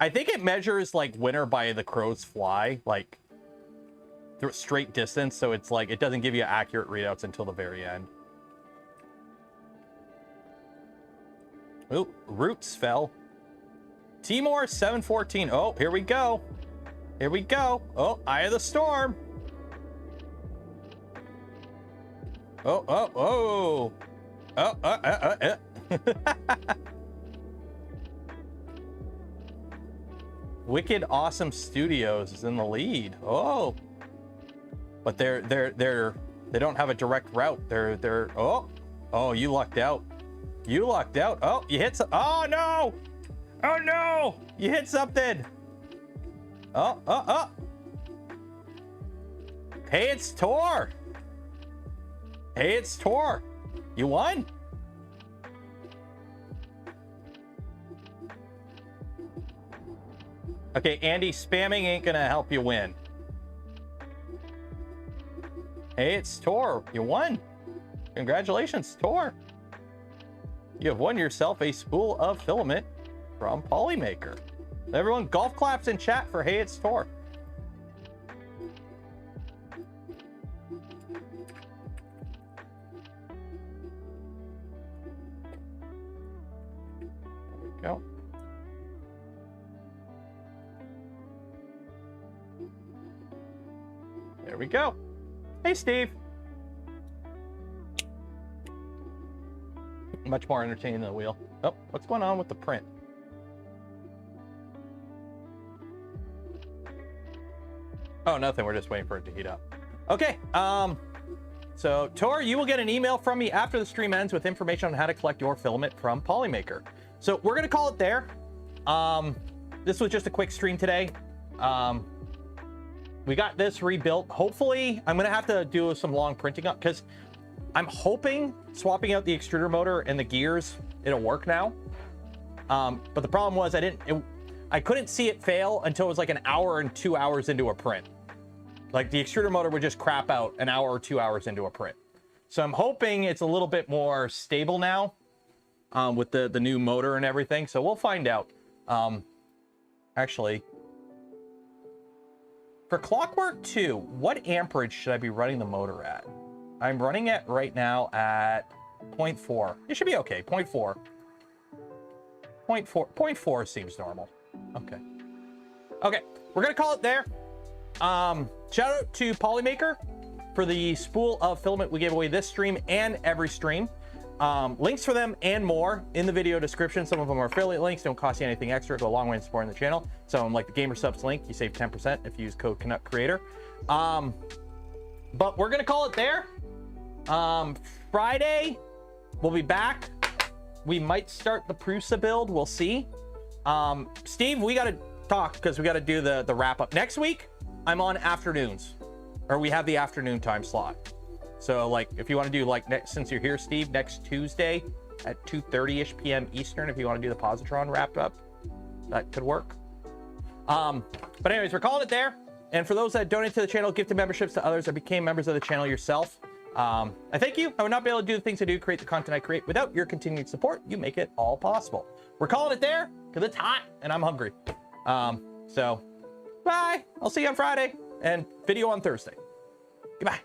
I think it measures like winner by the crow's fly, like through straight distance. So it's like it doesn't give you accurate readouts until the very end. Oh, Roots fell. Timor 714. Oh, here we go. Here we go. Oh, Eye of the Storm. Oh, oh, oh. Oh, Wicked Awesome Studios is in the lead. Oh. But they don't have a direct route. They're oh, you lucked out. You lucked out. Oh, you hit some. Oh no. Oh no! You hit something! Oh! Hey, it's Tor! Hey, it's Tor! You won? Okay, Andy, spamming ain't gonna help you win. Hey, it's Tor! You won! Congratulations, Tor! You have won yourself a spool of filament from Polymaker. Everyone, golf claps in chat for Hey, it's Tor. There we go. There we go. Hey, Steve. Much more entertaining than the wheel. Oh, what's going on with the print? Oh, nothing. We're just waiting for it to heat up. Okay. So Tor, you will get an email from me after the stream ends with information on how to collect your filament from Polymaker. So we're gonna call it there. This was just a quick stream today. we got this rebuilt. Hopefully, I'm going to have to do some long printing up because I'm hoping swapping out the extruder motor and the gears, it'll work now. But the problem was I couldn't see it fail until it was like an hour and 2 hours into a print. Like the extruder motor would just crap out an hour or 2 hours into a print. So I'm hoping it's a little bit more stable now with the new motor and everything. So we'll find out. Actually, for Clockwork 2, what amperage should I be running the motor at? I'm running it right now at 0.4. It should be okay. 0.4. 0.4 seems normal. Okay. Okay, we're gonna call it there. Shout out to Polymaker for the spool of filament we gave away this stream and every stream. Links for them and more in the video description. Some of them are affiliate links, don't cost you anything extra, go a long way in supporting the channel. So like the Gamer Subs link, you save 10% if you use code Canuck Creator. But we're gonna call it there. Friday we'll be back. We might start the Prusa build, we'll see. Steve, we gotta talk because we gotta do the wrap up next week. I'm on afternoons, or we have the afternoon time slot. So like if you want to do like since you're here, Steve, next Tuesday at 2:30ish p.m. Eastern, if you want to do the positron wrap up, that could work. But anyways, we're calling it there. And for those that donate to the channel, gifted memberships to others, or became members of the channel yourself, I thank you. I would not be able to do the things I do, create the content I create without your continued support. You make it all possible. We're calling it there because it's hot and I'm hungry. So bye. I'll see you on Friday and video on Thursday. Goodbye.